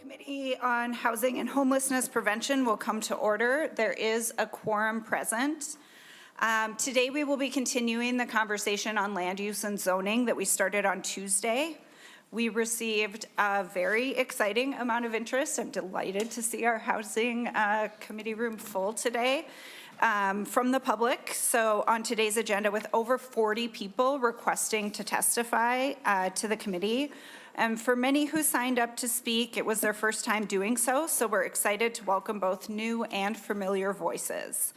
Committee on Housing and Homelessness Prevention will come to order. There is a quorum present. Today we will be continuing the conversation on land use and zoning that we started on Tuesday. We received a very exciting amount of interest. I'm delighted to see our Housing Committee room full today from the public. So on today's agenda, with over 40 people requesting to testify to the committee. And for many who signed up to speak, it was their first time doing so, so we're excited to welcome both new and familiar voices.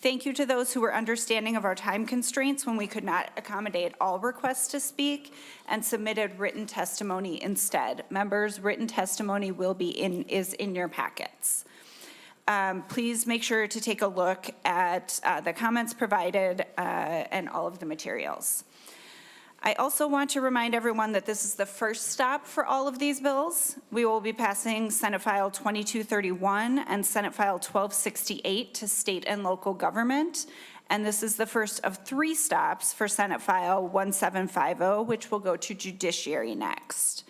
Thank you to those who were understanding of our time constraints when we could not accommodate all requests to speak and submitted written testimony instead. Members, written testimony is in your packets. Please make sure to take a look at the comments provided and all of the materials. I also want to remind everyone that this is the first stop for all of these bills. We will be passing Senate File 2231 and Senate File 1268 to state and local government. And this is the first of 3 stops for Senate File 1750, which will go to Judiciary next.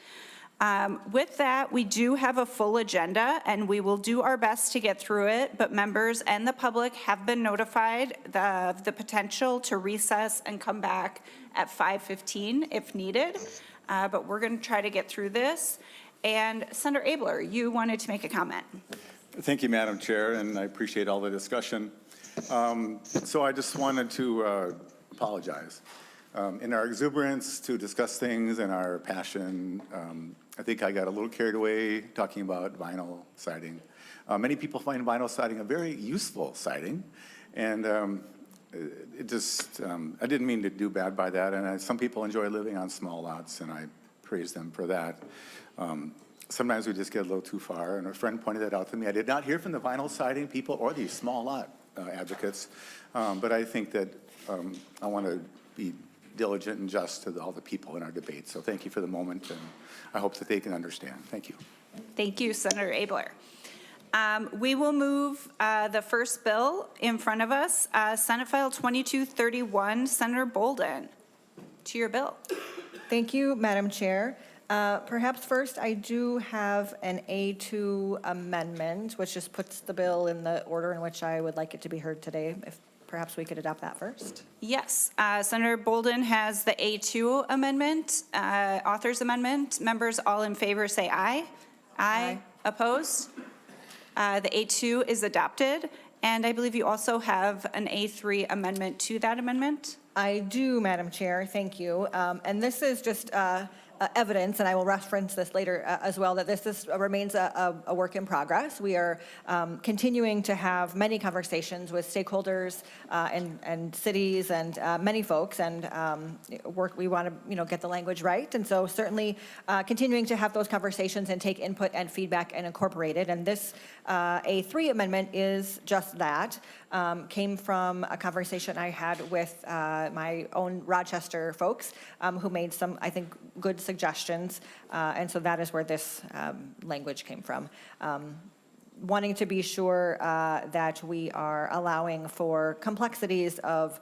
With that, we do have a full agenda and we will do our best to get through it, but members and the public have been notified of the potential to recess and come back at 5:15 if needed, but we're going to try to get through this. And Senator Abler, you wanted to make a comment. Thank you, Madam Chair, and I appreciate all the discussion. So I just wanted to apologize. In our exuberance to discuss things and our passion, I think I got a little carried away talking about vinyl siding. Many people find vinyl siding a very useful siding, and it just, I didn't mean to do bad by that, and some people enjoy living on small lots, and I praise them for that. Sometimes we just get a little too far, and a friend pointed that out to me. I did not hear from the vinyl siding people or these small lot advocates, but I think that I want to be diligent and just to all the people in our debate. So thank you for the moment, and I hope that they can understand. Thank you. Thank you, Senator Abler. We will move the first bill in front of us, Senate File 2231. Senator Boldon, to your bill. Thank you, Madam Chair. Perhaps first, I do have an A2 amendment, which just puts the bill in the order in which I would like it to be heard today. If perhaps we could adopt that first. Yes, Senator Boldon has the A2 amendment, author's amendment. Members all in favor say aye. Aye. Opposed? The A2 is adopted. And I believe you also have an A3 amendment to that amendment. I do, Madam Chair. Thank you. And this is just evidence, and I will reference this later as well, that this remains a work in progress. We are continuing to have many conversations with stakeholders and cities and many folks, and we want to get the language right. And so certainly continuing to have those conversations and take input and feedback and incorporate it. And this A3 amendment is just that. Came from a conversation I had with my own Rochester folks who made some, I think, good suggestions, and so that is where this language came from. Wanting to be sure that we are allowing for complexities of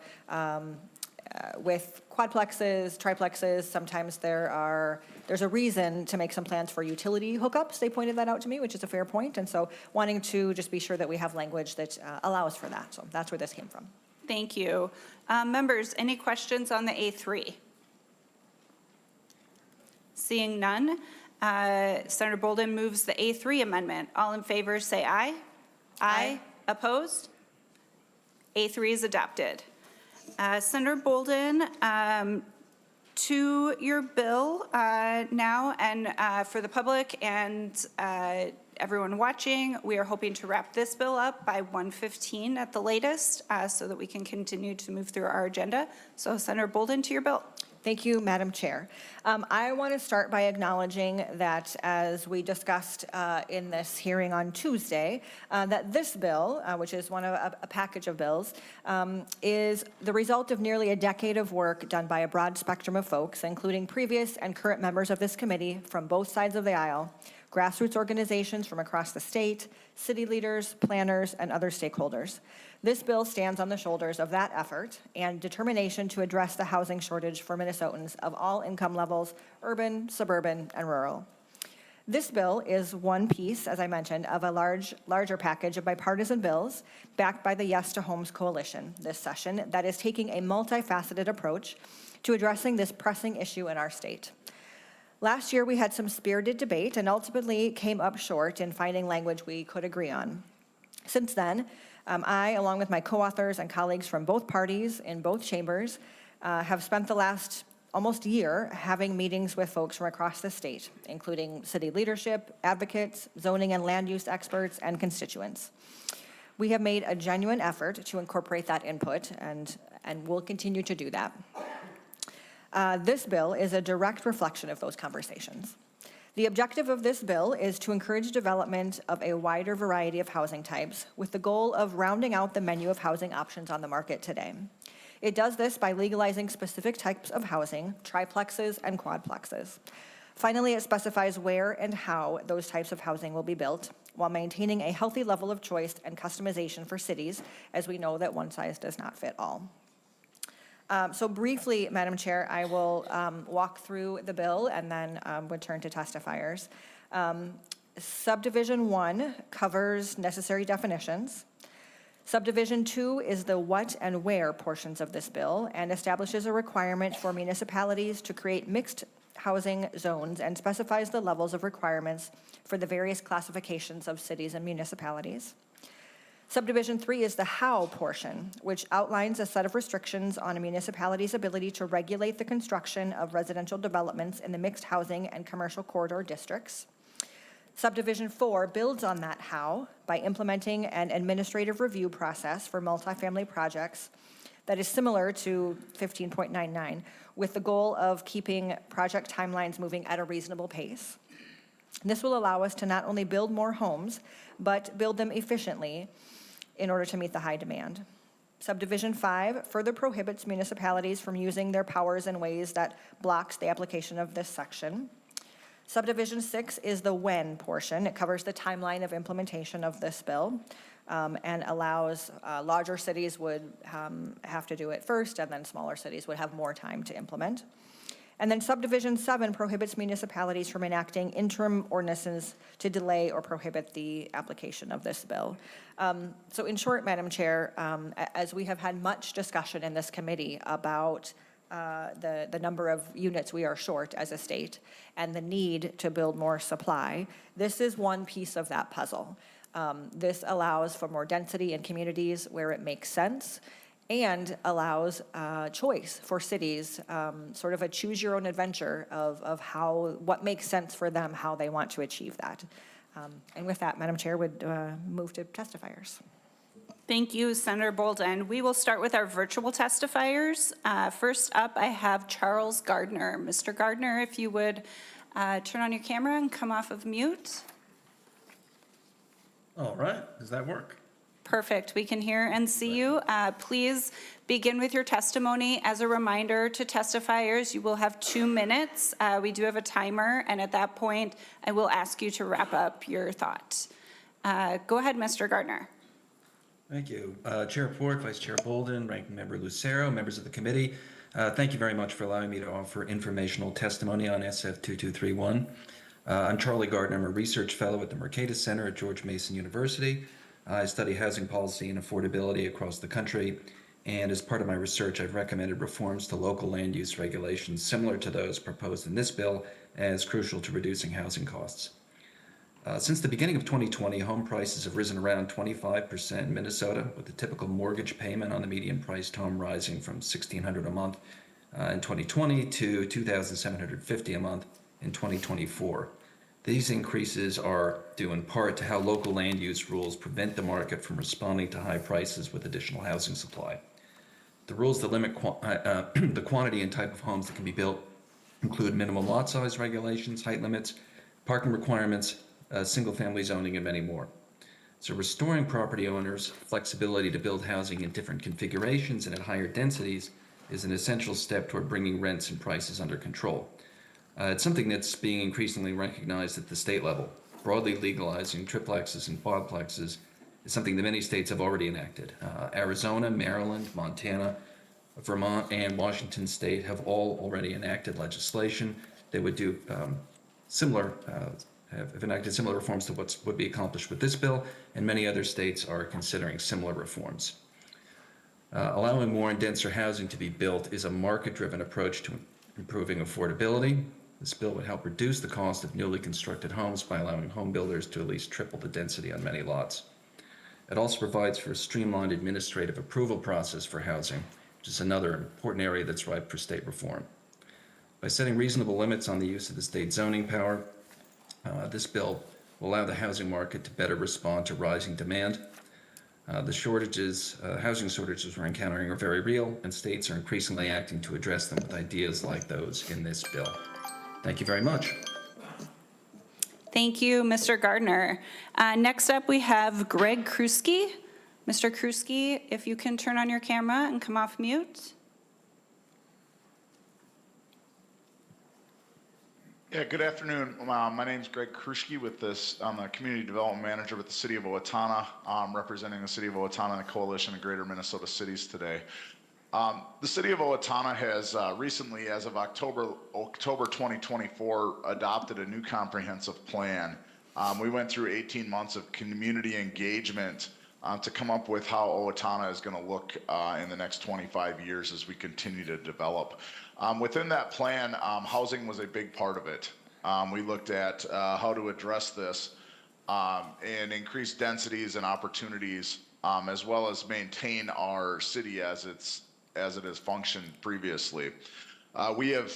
with quadplexes, triplexes. Sometimes there's a reason to make some plans for utility hookups. They pointed that out to me, which is a fair point, and so wanting to just be sure that we have language that allows for that. So that's where this came from. Thank you. Members, any questions on the A3? Seeing none, Senator Boldon moves the A3 amendment. All in favor say aye. Aye. Opposed? A3 is adopted. Senator Boldon, to your bill now, and for the public and everyone watching, we are hoping to wrap this bill up by 1:15 at the latest so that we can continue to move through our agenda. So Senator Boldon, to your bill. Thank you, Madam Chair. I want to start by acknowledging that, as we discussed in this hearing on Tuesday, that this bill, which is one of a package of bills, is the result of nearly a decade of work done by a broad spectrum of folks, including previous and current members of this committee from both sides of the aisle, grassroots organizations from across the state, city leaders, planners, and other stakeholders. This bill stands on the shoulders of that effort and determination to address the housing shortage for Minnesotans of all income levels, urban, suburban, and rural. This bill is one piece, as I mentioned, of a larger package of bipartisan bills backed by the Yes to Homes Coalition this session that is taking a multifaceted approach to addressing this pressing issue in our state. Last year, we had some spirited debate and ultimately came up short in finding language we could agree on. Since then, I, along with my co-authors and colleagues from both parties in both chambers, have spent the last almost year having meetings with folks from across the state, including city leadership, advocates, zoning and land use experts, and constituents. We have made a genuine effort to incorporate that input, and will continue to do that. This bill is a direct reflection of those conversations. The objective of this bill is to encourage development of a wider variety of housing types with the goal of rounding out the menu of housing options on the market today. It does this by legalizing specific types of housing, triplexes and quadplexes. Finally, it specifies where and how those types of housing will be built while maintaining a healthy level of choice and customization for cities, as we know that one size does not fit all. So briefly, Madam Chair, I will walk through the bill and then return to testifiers. Subdivision 1 covers necessary definitions. Subdivision 2 is the what and where portions of this bill and establishes a requirement for municipalities to create mixed housing zones and specifies the levels of requirements for the various classifications of cities and municipalities. Subdivision 3 is the how portion, which outlines a set of restrictions on a municipality's ability to regulate the construction of residential developments in the mixed housing and commercial corridor districts. Subdivision 4 builds on that how by implementing an administrative review process for multifamily projects that is similar to 15.99, with the goal of keeping project timelines moving at a reasonable pace. This will allow us to not only build more homes, but build them efficiently in order to meet the high demand. Subdivision 5 further prohibits municipalities from using their powers in ways that blocks the application of this section. Subdivision 6 is the when portion. It covers the timeline of implementation of this bill and allows larger cities would have to do it first, and then smaller cities would have more time to implement. And then Subdivision 7 prohibits municipalities from enacting interim ordinances to delay or prohibit the application of this bill. So in short, Madam Chair, as we have had much discussion in this committee about the number of units we are short as a state and the need to build more supply, this is one piece of that puzzle. This allows for more density in communities where it makes sense and allows choice for cities, sort of a choose your own adventure of what makes sense for them, how they want to achieve that. And with that, Madam Chair, would move to testifiers. Thank you, Senator Boldon. We will start with our virtual testifiers. First up, I have Charles Gardner. Mr. Gardner, if you would turn on your camera and come off of mute. All right, does that work? Perfect. We can hear and see you. Please begin with your testimony. As a reminder to testifiers, you will have 2 minutes. We do have a timer, and at that point, I will ask you to wrap up your thought. Go ahead, Mr. Gardner. Thank you. Chair Pork, Vice Chair Boldon, Ranking Member Lucero, members of the committee, thank you very much for allowing me to offer informational testimony on SF 2231. I'm Charlie Gardner. I'm a research fellow at the Mercatus Center at George Mason University. I study housing policy and affordability across the country, and as part of my research, I've recommended reforms to local land use regulations similar to those proposed in this bill as crucial to reducing housing costs. Since the beginning of 2020, home prices have risen around 25% in Minnesota, with the typical mortgage payment on the median priced home rising from $1,600 a month in 2020 to $2,750 a month in 2024. These increases are due in part to how local land use rules prevent the market from responding to high prices with additional housing supply. The rules that limit the quantity and type of homes that can be built include minimum lot size regulations, height limits, parking requirements, single-family zoning, and many more. So restoring property owners flexibility to build housing in different configurations and at higher densities is an essential step toward bringing rents and prices under control. It's something that's being increasingly recognized at the state level. Broadly legalizing triplexes and quadplexes is something that many states have already enacted. Arizona, Maryland, Montana, Vermont, and Washington State have all already enacted legislation that would do similar have enacted similar reforms to what would be accomplished with this bill, and many other states are considering similar reforms. Allowing more and denser housing to be built is a market-driven approach to improving affordability. This bill would help reduce the cost of newly constructed homes by allowing home builders to at least triple the density on many lots. It also provides for a streamlined administrative approval process for housing, which is another important area that's ripe for state reform. By setting reasonable limits on the use of the state zoning power, this bill will allow the housing market to better respond to rising demand. The housing shortages we're encountering are very real, and states are increasingly acting to address them with ideas like those in this bill. Thank you very much. Thank you, Mr. Gardner. Next up, we have Greg Kruski. Mr. Kruski, if you can turn on your camera and come off mute. Yeah, good afternoon. My name is Greg Kruski with this. I'm a community development manager with the city of Owatonna, representing the city of Owatonna and the coalition of greater Minnesota cities today. The city of Owatonna has recently, as of October 2024, adopted a new comprehensive plan. We went through 18 months of community engagement to come up with how Owatonna is going to look in the next 25 years as we continue to develop. Within that plan, housing was a big part of it. We looked at how to address this and increase densities and opportunities, as well as maintain our city as it has functioned previously. We have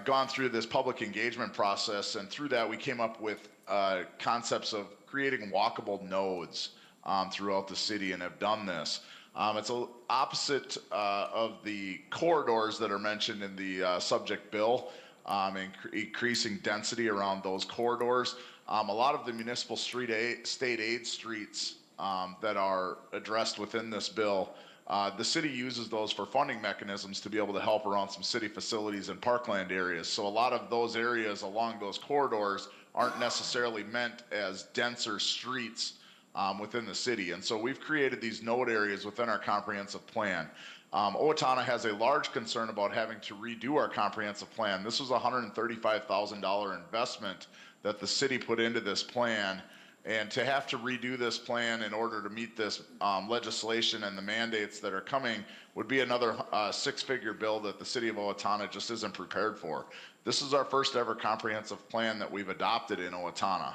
gone through this public engagement process, and through that we came up with concepts of creating walkable nodes throughout the city and have done this. It's opposite of the corridors that are mentioned in the subject bill, increasing density around those corridors. A lot of the municipal state aid streets that are addressed within this bill, the city uses those for funding mechanisms to be able to help around some city facilities and parkland areas. So a lot of those areas along those corridors aren't necessarily meant as denser streets within the city. And so we've created these node areas within our comprehensive plan. Owatonna has a large concern about having to redo our comprehensive plan. This was a $135,000 investment that the city put into this plan. And to have to redo this plan in order to meet this legislation and the mandates that are coming would be another six-figure bill that the city of Owatonna just isn't prepared for. This is our first ever comprehensive plan that we've adopted in Owatonna.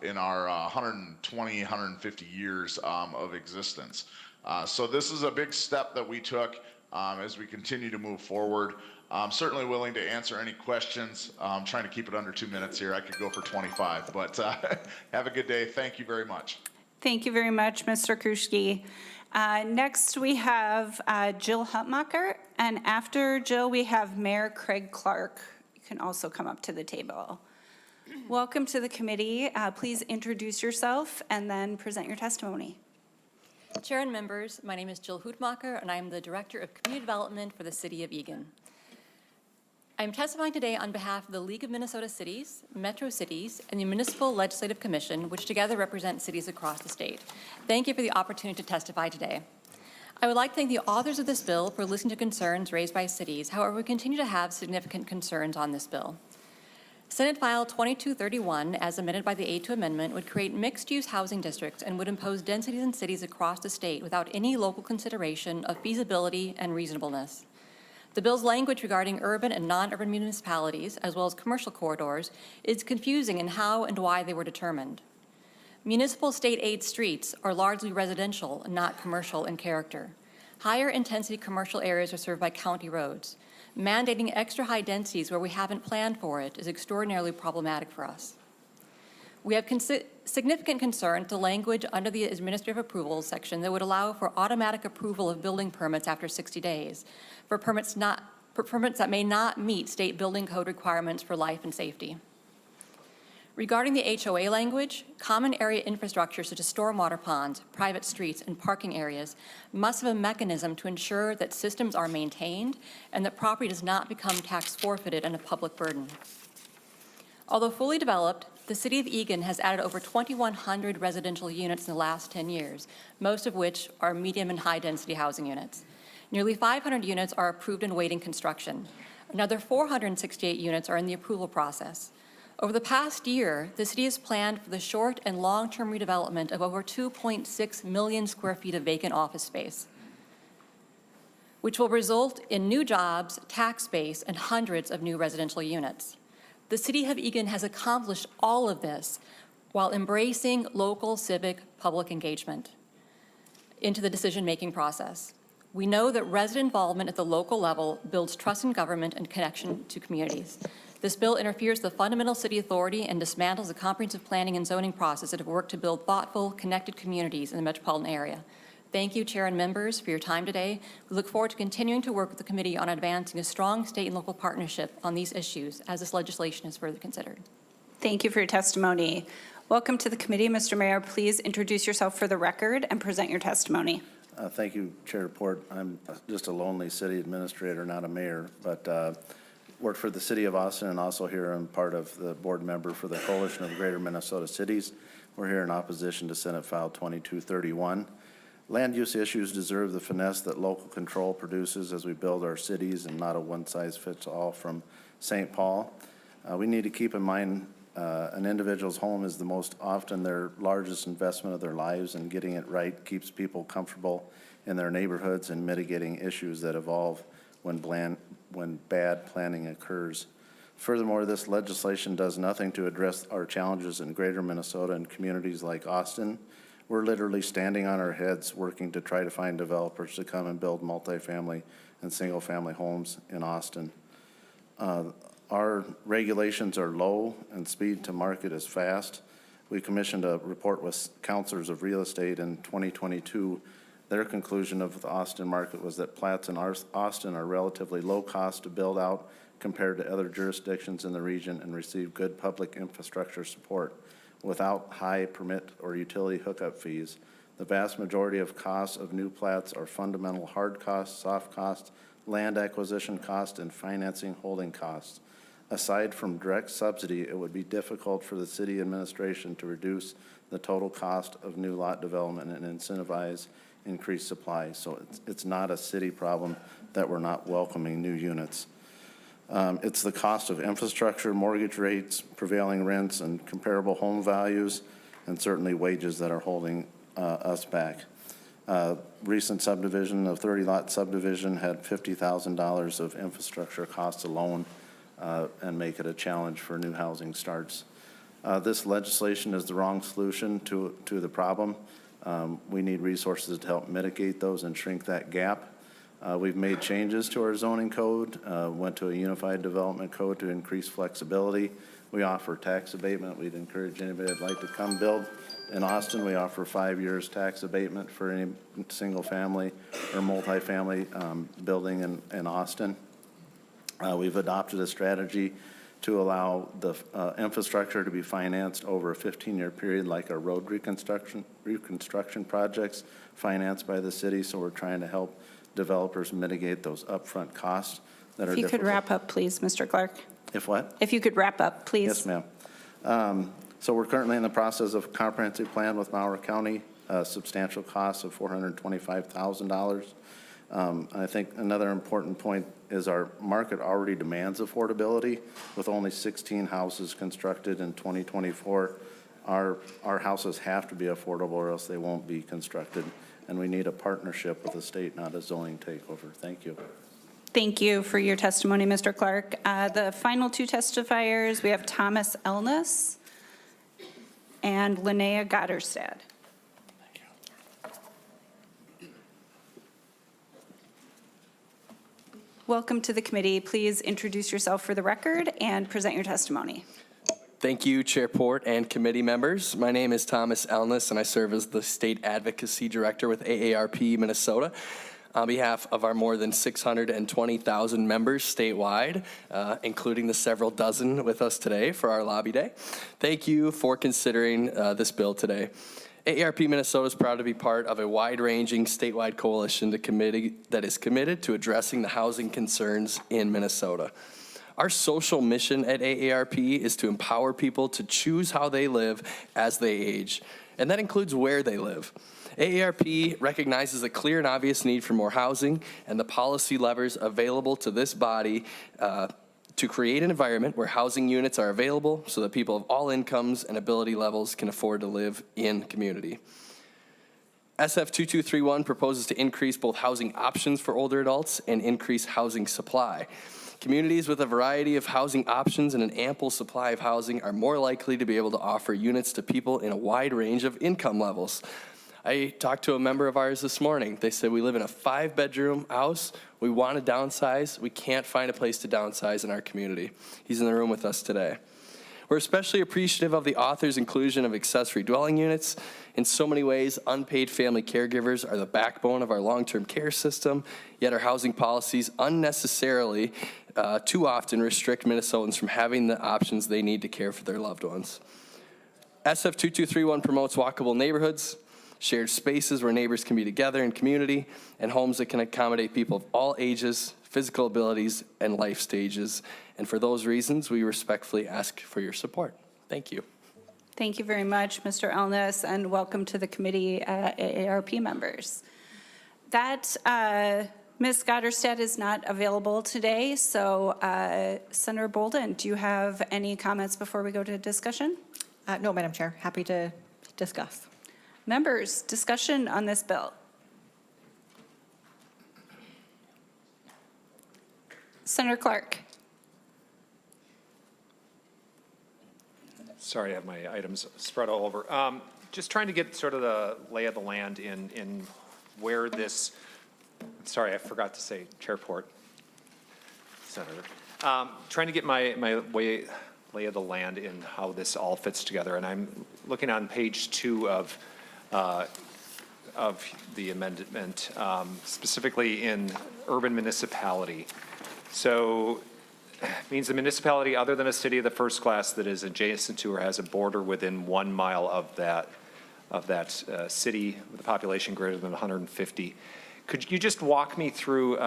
In our 150 years of existence. So this is a big step that we took as we continue to move forward. I'm certainly willing to answer any questions. I'm trying to keep it under 2 minutes here. I could go for 25, but have a good day. Thank you very much. Thank you very much, Mr. Kruski. Next, we have Jill Hutmacher, and after Jill, we have Mayor Craig Clark. You can also come up to the table. Welcome to the committee. Please introduce yourself and then present your testimony. Chair and members, my name is Jill Hutmacher, and I am the Director of Community Development for the City of Eagan. I am testifying today on behalf of the League of Minnesota Cities, Metro Cities, and the Municipal Legislative Commission, which together represent cities across the state. Thank you for the opportunity to testify today. I would like to thank the authors of this bill for listening to concerns raised by cities. However, we continue to have significant concerns on this bill. Senate File 2231, as amended by the A2 Amendment, would create mixed-use housing districts and would impose densities in cities across the state without any local consideration of feasibility and reasonableness. The bill's language regarding urban and non-urban municipalities, as well as commercial corridors, is confusing in how and why they were determined. Municipal state aid streets are largely residential, not commercial in character. Higher intensity commercial areas are served by county roads. Mandating extra high densities where we haven't planned for it is extraordinarily problematic for us. We have significant concern to language under the administrative approvals section that would allow for automatic approval of building permits after 60 days for permits that may not meet state building code requirements for life and safety. Regarding the HOA language, common area infrastructure such as stormwater ponds, private streets, and parking areas must have a mechanism to ensure that systems are maintained and that property does not become tax forfeited and a public burden. Although fully developed, the City of Eagan has added over 2,100 residential units in the last 10 years, most of which are medium and high density housing units. Nearly 500 units are approved and waiting construction. Another 468 units are in the approval process. Over the past year, the city has planned for the short and long-term redevelopment of over 2.6 million square feet of vacant office space, which will result in new jobs, tax base, and hundreds of new residential units. The City of Eagan has accomplished all of this while embracing local civic public engagement into the decision-making process. We know that resident involvement at the local level builds trust in government and connection to communities. This bill interferes with the fundamental city authority and dismantles the comprehensive planning and zoning process that have worked to build thoughtful, connected communities in the metropolitan area. Thank you, Chair and members, for your time today. We look forward to continuing to work with the committee on advancing a strong state and local partnership on these issues as this legislation is further considered. Thank you for your testimony. Welcome to the committee. Mr. Mayor, please introduce yourself for the record and present your testimony. Thank you, Chair Port. I'm just a lonely city administrator, not a mayor, but work for the City of Austin, and also here I'm part of the board member for the Coalition of Greater Minnesota Cities. We're here in opposition to Senate File 2231. Land use issues deserve the finesse that local control produces as we build our cities, and not a one-size-fits-all from St. Paul. We need to keep in mind an individual's home is the most often their largest investment of their lives, and getting it right keeps people comfortable in their neighborhoods and mitigating issues that evolve when bad planning occurs. Furthermore, this legislation does nothing to address our challenges in greater Minnesota and communities like Austin. We're literally standing on our heads working to try to find developers to come and build multifamily and single-family homes in Austin. Our regulations are low and speed to market is fast. We commissioned a report with counselors of real estate in 2022. Their conclusion of the Austin market was that plats in Austin are relatively low cost to build out compared to other jurisdictions in the region and receive good public infrastructure support without high permit or utility hookup fees. The vast majority of costs of new plats are fundamental hard costs, soft costs, land acquisition costs, and financing holding costs. Aside from direct subsidy, it would be difficult for the city administration to reduce the total cost of new lot development and incentivize increased supply. So it's not a city problem that we're not welcoming new units. It's the cost of infrastructure, mortgage rates, prevailing rents, and comparable home values, and certainly wages that are holding us back. Recent subdivision, a 30-lot subdivision, had $50,000 of infrastructure costs alone, and make it a challenge for new housing starts. This legislation is the wrong solution to the problem. We need resources to help mitigate those and shrink that gap. We've made changes to our zoning code, went to a unified development code to increase flexibility. We offer tax abatement. We'd encourage anybody that'd like to come build in Austin. We offer 5 years tax abatement for any single family or multifamily building in Austin. We've adopted a strategy to allow the infrastructure to be financed over a 15-year period, like our road reconstruction projects financed by the city. So we're trying to help developers mitigate those upfront costs that are difficult. If you could wrap up, please, Mr. Clark. If what? If you could wrap up, please. Yes, ma'am. So we're currently in the process of a comprehensive plan with Malheur County, substantial costs of $425,000. I think another important point is our market already demands affordability. With only 16 houses constructed in 2024, our houses have to be affordable or else they won't be constructed. And we need a partnership with the state, not a zoning takeover. Thank you. Thank you for your testimony, Mr. Clark. The final two testifiers, we have Thomas Elness and Linnea Gotterstad. Welcome to the committee. Please introduce yourself for the record and present your testimony. Thank you, Chair Port and committee members. My name is Thomas Elness, and I serve as the State Advocacy Director with AARP Minnesota on behalf of our more than 620,000 members statewide, including the several dozen with us today for our lobby day. Thank you for considering this bill today. AARP Minnesota is proud to be part of a wide-ranging statewide coalition that is committed to addressing the housing concerns in Minnesota. Our social mission at AARP is to empower people to choose how they live as they age, and that includes where they live. AARP recognizes a clear and obvious need for more housing, and the policy levers available to this body to create an environment where housing units are available so that people of all incomes and ability levels can afford to live in community. SF 2231 proposes to increase both housing options for older adults and increase housing supply. Communities with a variety of housing options and an ample supply of housing are more likely to be able to offer units to people in a wide range of income levels. I talked to a member of ours this morning. They said, we live in a 5-bedroom house. We want to downsize. We can't find a place to downsize in our community. He's in the room with us today. We're especially appreciative of the author's inclusion of accessory dwelling units. In so many ways, unpaid family caregivers are the backbone of our long-term care system, yet our housing policies unnecessarily too often restrict Minnesotans from having the options they need to care for their loved ones. SF 2231 promotes walkable neighborhoods, shared spaces where neighbors can be together in community, and homes that can accommodate people of all ages, physical abilities, and life stages. And for those reasons, we respectfully ask for your support. Thank you. Thank you very much, Mr. Elness, and welcome to the committee, AARP members. That Ms. Gotterstedt is not available today, so Senator Boldon, do you have any comments before we go to discussion? No, Madam Chair, happy to discuss. Members, discussion on this bill. Senator Clark. Sorry, I have my items spread all over. Just trying to get sort of the lay of the land in where this, sorry, I forgot to say, Chairport, Senator. Trying to get my lay of the land in how this all fits together. And I'm looking on page 2 of the amendment, specifically in urban municipality. So it means a municipality other than a city of the first class that is adjacent to or has a border within 1 mile of that city with a population greater than 150. Could you just walk me through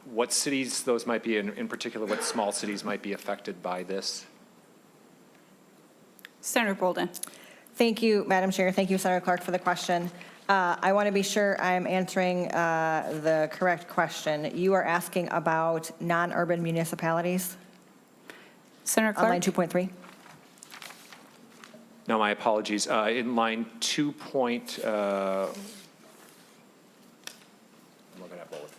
what cities those might be, in particular what small cities might be affected by this? Senator Boldon. Thank you, Madam Chair. Thank you, Senator Clark, for the question. I want to be sure I'm answering the correct question. You are asking about non-urban municipalities Senator on line Clark. 2.3? No, my apologies. In line 2. I'm looking at both.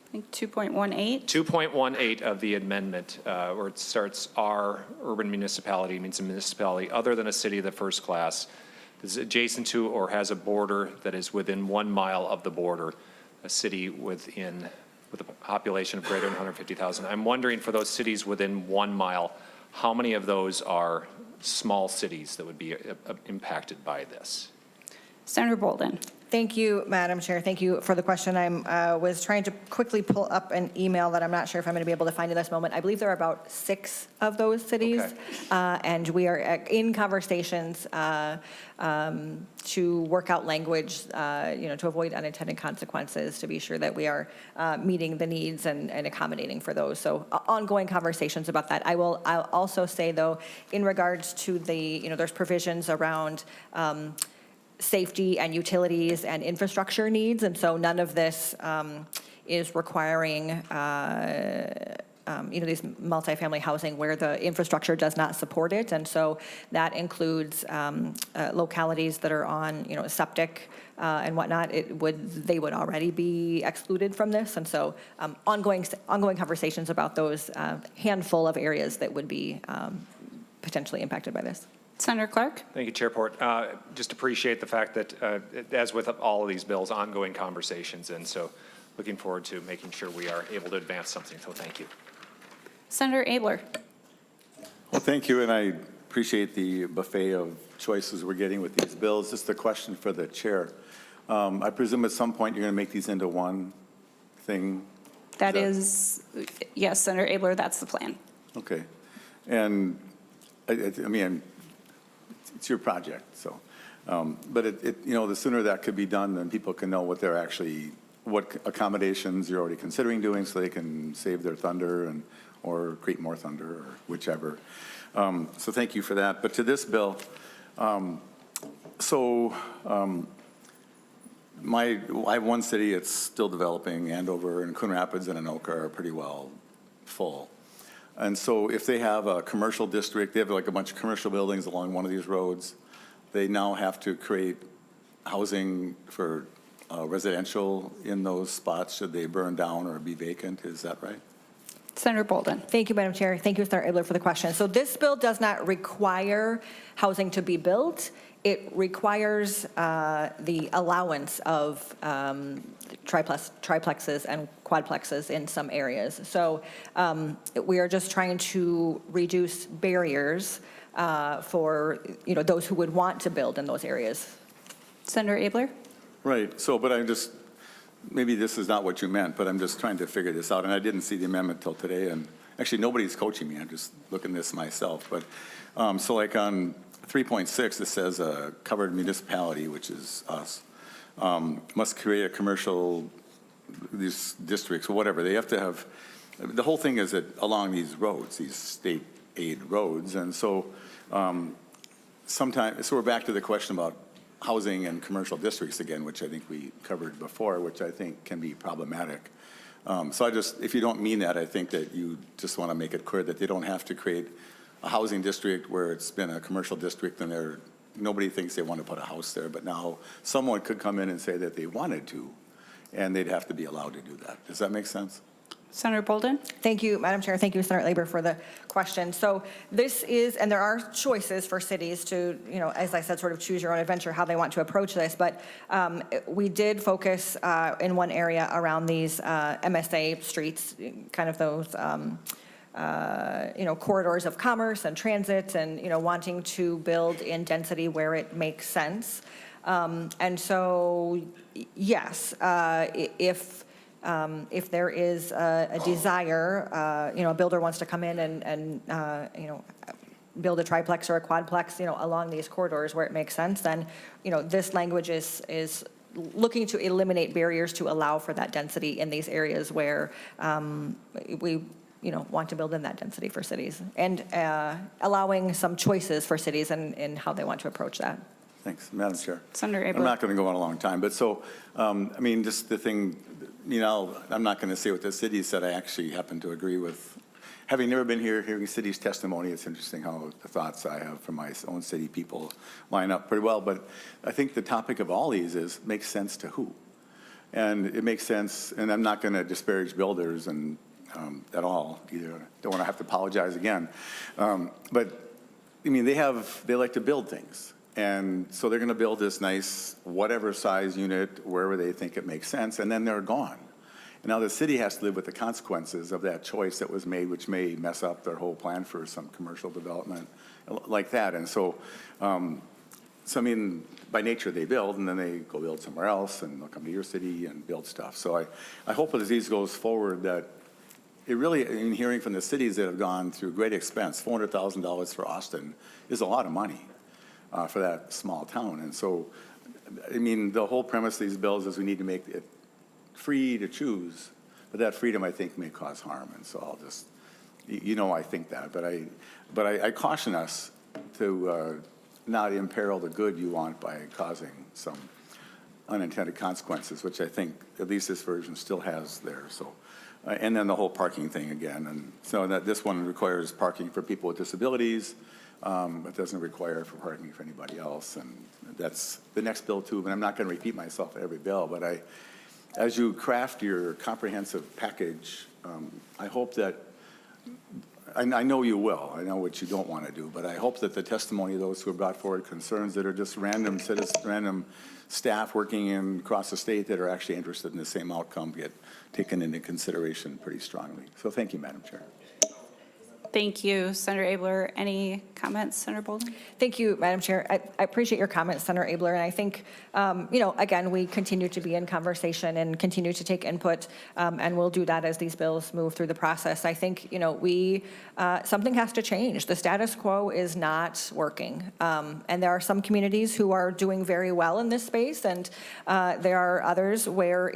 I think 2.18. 2.18 of the amendment, where it starts, "Our urban municipality," means a municipality other than a city of the first class, is adjacent to or has a border that is within 1 mile of the border, a city with a population of greater than 150,000. I'm wondering, for those cities within 1 mile, how many of those are small cities that would be impacted by this? Senator Boldon. Thank you, Madam Chair. Thank you for the question. I was trying to quickly pull up an email that I'm not sure if I'm going to be able to find in this moment. I believe there are about 6 of those cities, Okay. And we are in conversations to work out language, to avoid unintended consequences, to be sure that we are meeting the needs and accommodating for those. So ongoing conversations about that. I'll also say, though, in regards to there's provisions around safety and utilities and infrastructure needs, and so none of this is requiring these multifamily housing where the infrastructure does not support it, and so that includes localities that are on septic and whatnot. They would already be excluded from this, and so ongoing conversations about those handful of areas that would be potentially impacted by this. Senator Clark. Thank you, Chairport. Just appreciate the fact that, as with all of these bills, ongoing conversations, and so looking forward to making sure we are able to advance something, so thank you. Senator Abler. Well, thank you, and I appreciate the buffet of choices we're getting with these bills. Just a question for the chair. I presume at some point you're going to make these into one thing? That is, yes, Senator Abler, that's the plan. Okay. And, I mean, it's your project, so. But the sooner that could be done, then people can know what accommodations you're already considering doing, so they can save their thunder or create more thunder, or whichever. So thank you for that. But to this bill, I have one city, it's still developing. Andover and Coon Rapids and Anoka are pretty well full. And so if they have a commercial district, they have like a bunch of commercial buildings along one of these roads, they now have to create housing for residential in those spots should they burn down or be vacant. Is that right? Senator Boldon. Thank you, Madam Chair. Thank you, Senator Abler, for the question. So this bill does not require housing to be built. It requires the allowance of triplexes and quadplexes in some areas. So we are just trying to reduce barriers for those who would want to build in those areas. Senator Abler. Right. So, but I'm just, maybe this is not what you meant, but I'm just trying to figure this out. And I didn't see the amendment till today. And actually, nobody's coaching me. I'm just looking at this myself. But so like on 3.6, it says a covered municipality, which is us, must create a commercial, these districts or whatever. They have to have, the whole thing is that along these roads, these state aid roads. And so sometimes, so we're back to the question about housing and commercial districts again, which I think we covered before, which I think can be problematic. So I just, if you don't mean that, I think that you just want to make it clear that they don't have to create a housing district where it's been a commercial district and nobody thinks they want to put a house there, but now someone could come in and say that they wanted to, and they'd have to be allowed to do that. Does that make sense? Senator Boldon. Thank you, Madam Chair. Thank you, Senator Labor, for the question. So this is, and there are choices for cities to, as I said, sort of choose your own adventure, how they want to approach this. But we did focus in one area around these MSA streets, kind of those, corridors of commerce and transit and, wanting to build in density where it makes sense. And so, yes, if there is a desire, a builder wants to come in and build a triplex or a quadplex, along these corridors where it makes sense, then, this language is looking to eliminate barriers to allow for that density in these areas where we, want to build in that density for cities, and allowing some choices for cities in how they want to approach that. Thanks, Madam Chair. Senator Abler. I'm not going to go on a long time, but so, just the thing, I'm not going to say what the city said. I actually happen to agree with, having never been here, hearing city's testimony, it's interesting how the thoughts I have from my own city people line up pretty well. But I think the topic of all these is makes sense to who? And it makes sense, and I'm not going to disparage builders and at all either. Don't want to have to apologize again. But they like to build things. And so they're going to build this nice, whatever size unit, wherever they think it makes sense, and then they're gone. And now the city has to live with the consequences of that choice that was made, which may mess up their whole plan for some commercial development like that. And so, by nature they build, and then they go build somewhere else, and they'll come to your city and build stuff. So I hope as these goes forward that it really, hearing from the cities that have gone through great expense, $400,000 for Austin is a lot of money. For that small town. And so, the whole premise of these bills is we need to make it free to choose, but that freedom, I think, may cause harm. And so I'll just, I think that, but I caution us to not imperil the good you want by causing some unintended consequences, which I think at least this version still has there. So, and then the whole parking thing again. And so that this one requires parking for people with disabilities. It doesn't require for parking for anybody else, and that's the next bill too. But I'm not going to repeat myself at every bill. But as you craft your comprehensive package, I hope that I know you will. I know what you don't want to do, but I hope that the testimony of those who have brought forward concerns that are just random citizens, random staff working across the state that are actually interested in the same outcome get taken into consideration pretty strongly. So thank you, Madam Chair. Thank you, Senator Abler. Any comments, Senator Boldon? Thank you, Madam Chair. I appreciate your comments, Senator Abler, and I think, again, we continue to be in conversation and continue to take input, and we'll do that as these bills move through the process. I think, something has to change. The status quo is not working, and there are some communities who are doing very well in this space, and there are others where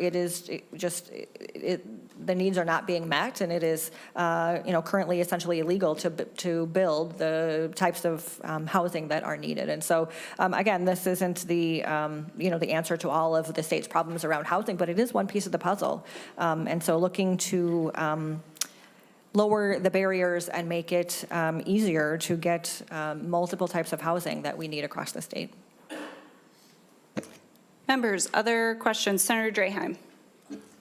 the needs are not being met, and it is, currently essentially illegal to build the types of housing that are needed. And so, again, this isn't the answer to all of the state's problems around housing, but it is one piece of the puzzle. And so, looking to lower the barriers and make it easier to get multiple types of housing that we need across the state. Members, other questions? Senator Draheim.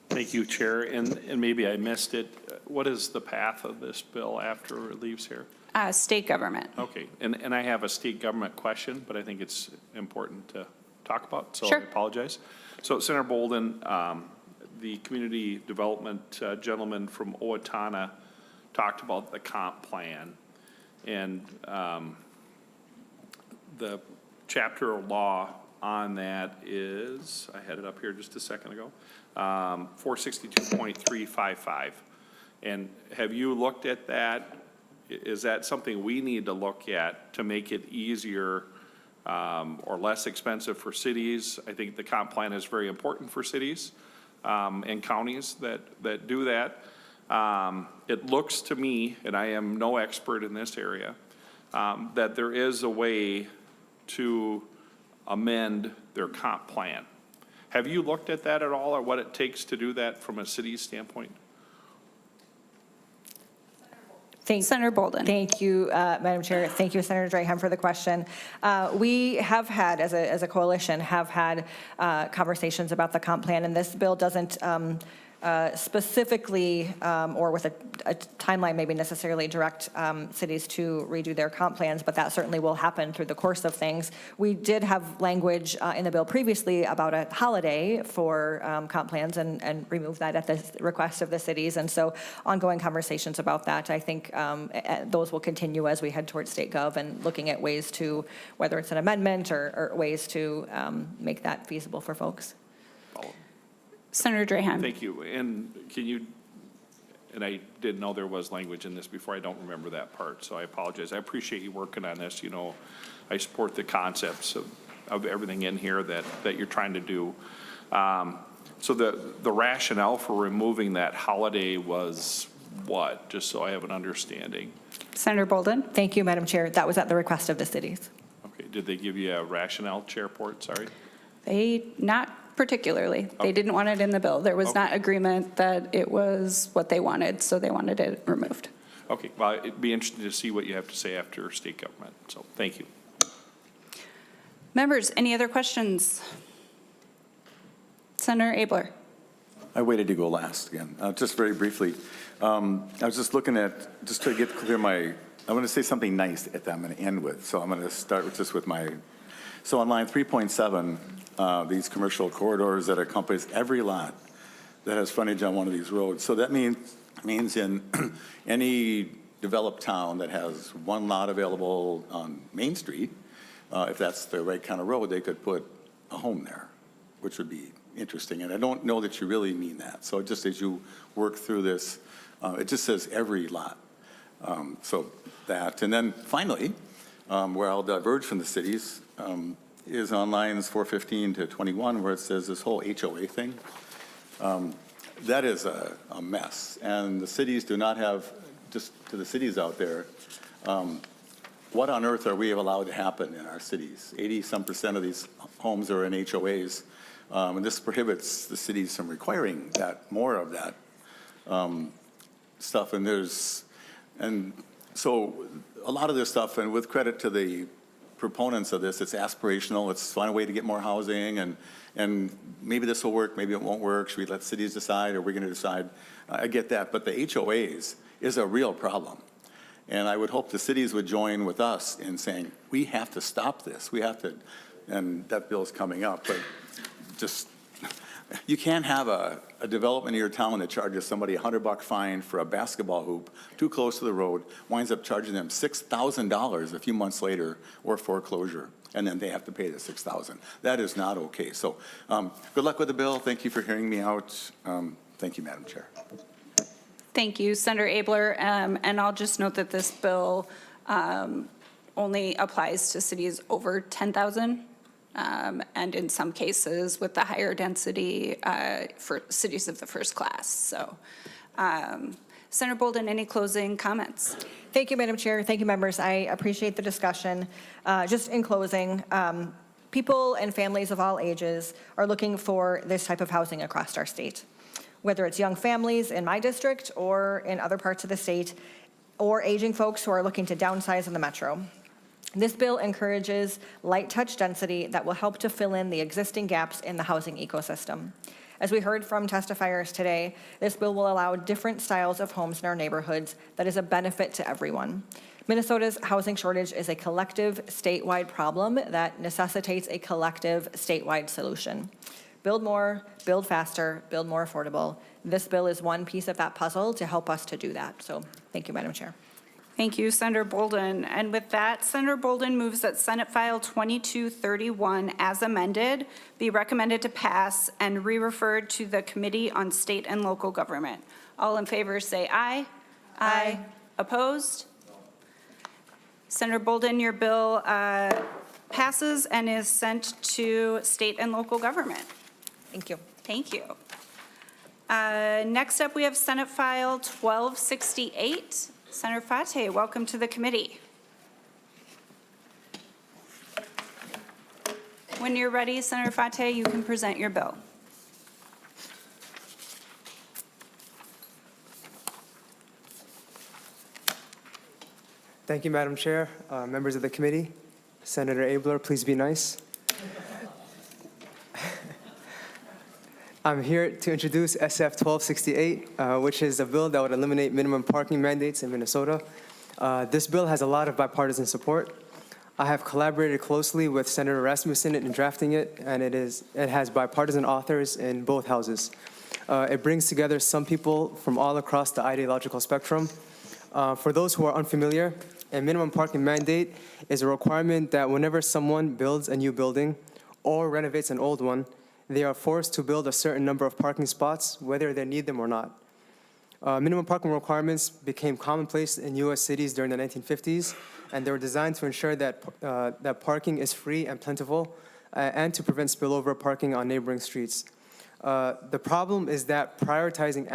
Thank you, Chair. And maybe I missed it. What is the path of this bill after it leaves here? State government. Okay. And I have a state government question, but I think it's important to talk about, so I Sure. apologize. So Senator Boldon, the community development gentleman from Owatonna talked about the comp plan. And the chapter of law on that is, I had it up here just a second ago, 462.355. And have you looked at that? Is that something we need to look at to make it easier or less expensive for cities? I think the comp plan is very important for cities and counties that do that. It looks to me, and I am no expert in this area, that there is a way to amend their comp plan. Have you looked at that at all, or what it takes to do that from a city's standpoint? Senator Boldon. Thank you, Madam Chair. Thank you, Senator Draheim, for the question. We have had, as a coalition, have had conversations about the comp plan, and this bill doesn't specifically, or with a timeline maybe necessarily direct cities to redo their comp plans, but that certainly will happen through the course of things. We did have language in the bill previously about a holiday for comp plans and remove that at the request of the cities. And so ongoing conversations about that, I think those will continue as we head towards state gov and looking at ways to, whether it's an amendment or ways to make that feasible for folks. Senator Draheim. Thank you. And can you, and I didn't know there was language in this before. I don't remember that part, so I apologize. I appreciate you working on this. You know, I support the concepts of everything in here that you're trying to do. So the rationale for removing that holiday was what? Just so I have an understanding. Senator Boldon. Thank you, Madam Chair. That was at the request of the cities. Okay. Did they give you a rationale, Chairport? Sorry. Not particularly. They didn't want it in the bill. There was not agreement that it was what they wanted, so they wanted it removed. Okay. Well, it'd be interesting to see what you have to say after state government. So thank you. Members, any other questions? Senator Abler. I waited to go last again. Just very briefly, I was just looking at, just to get clear I want to say something nice that I'm going to end with. So I'm going to start with just with so on line 3.7, these commercial corridors that encompass every lot that has frontage on one of these roads. So that means in any developed town that has one lot available on Main Street, if that's the right kind of road, they could put a home there, which would be interesting. And I don't know that you really mean that. So just as you work through this, it just says every lot. So that, and then finally, where I'll diverge from the cities, is on lines 415 to 21, where it says this whole HOA thing. That is a mess. And the cities do not have, just to the cities out there, what on earth are we allowed to happen in our cities? 80-some% of these homes are in HOAs. And this prohibits the cities from requiring that, more of that stuff. And so a lot of this stuff, and with credit to the proponents of this, it's aspirational. Let's find a way to get more housing, and maybe this will work, maybe it won't work. Should we let cities decide, or are we going to decide? I get that, but the HOAs is a real problem. And I would hope the cities would join with us in saying, we have to stop this. We have to, and that bill's coming up, but just, you can't have a development in your town that charges somebody $100 fine for a basketball hoop too close to the road, winds up charging them $6,000 a few months later, or foreclosure, and then they have to pay the $6,000. That is not okay. So good luck with the bill. Thank you for hearing me out. Thank you, Madam Chair. Thank you, Senator Abler. And I'll just note that this bill only applies to cities over 10,000. And in some cases with the higher density for cities of the first class. So, Senator Boldon, any closing comments? Thank you, Madam Chair. Thank you, members. I appreciate the discussion. Just in closing, people and families of all ages are looking for this type of housing across our state. whether it's young families in my district or in other parts of the state, or aging folks who are looking to downsize in the metro. This bill encourages light touch density that will help to fill in the existing gaps in the housing ecosystem. As we heard from testifiers today, this bill will allow different styles of homes in our neighborhoods that is a benefit to everyone. Minnesota's housing shortage is a collective statewide problem that necessitates a collective statewide solution. Build more, build faster, build more affordable. This bill is one piece of that puzzle to help us to do that. So thank you, Madam Chair. Thank you, Senator Boldon. And with that, Senator Boldon moves that Senate File 2231 as amended be recommended to pass and re-referred to the Committee on State and Local Government. All in favor say aye. Aye. Opposed? Senator Boldon, your bill passes and is sent to State and Local Government. Thank you. Thank you. Next up, we have Senate File 1268. Senator Fateh, welcome to the committee. When you're ready, Senator Fateh, you can present your bill. Thank you, Madam Chair, members of the committee. Senator Abler, please be nice. I'm here to introduce SF 1268, which is a bill that would eliminate minimum parking mandates in Minnesota. This bill has a lot of bipartisan support. I have collaborated closely with Senator Rasmussen in drafting it, and it has bipartisan authors in both houses. It brings together some people from all across the ideological spectrum. For those who are unfamiliar, a minimum parking mandate is a requirement that whenever someone builds a new building or renovates an old one, they are forced to build a certain number of parking spots, whether they need them or not. Minimum parking requirements became commonplace in U.S. cities during the 1950s, and they were designed to ensure that, that parking is free and plentiful, and to prevent spillover parking on neighboring streets. The problem is that by prioritizing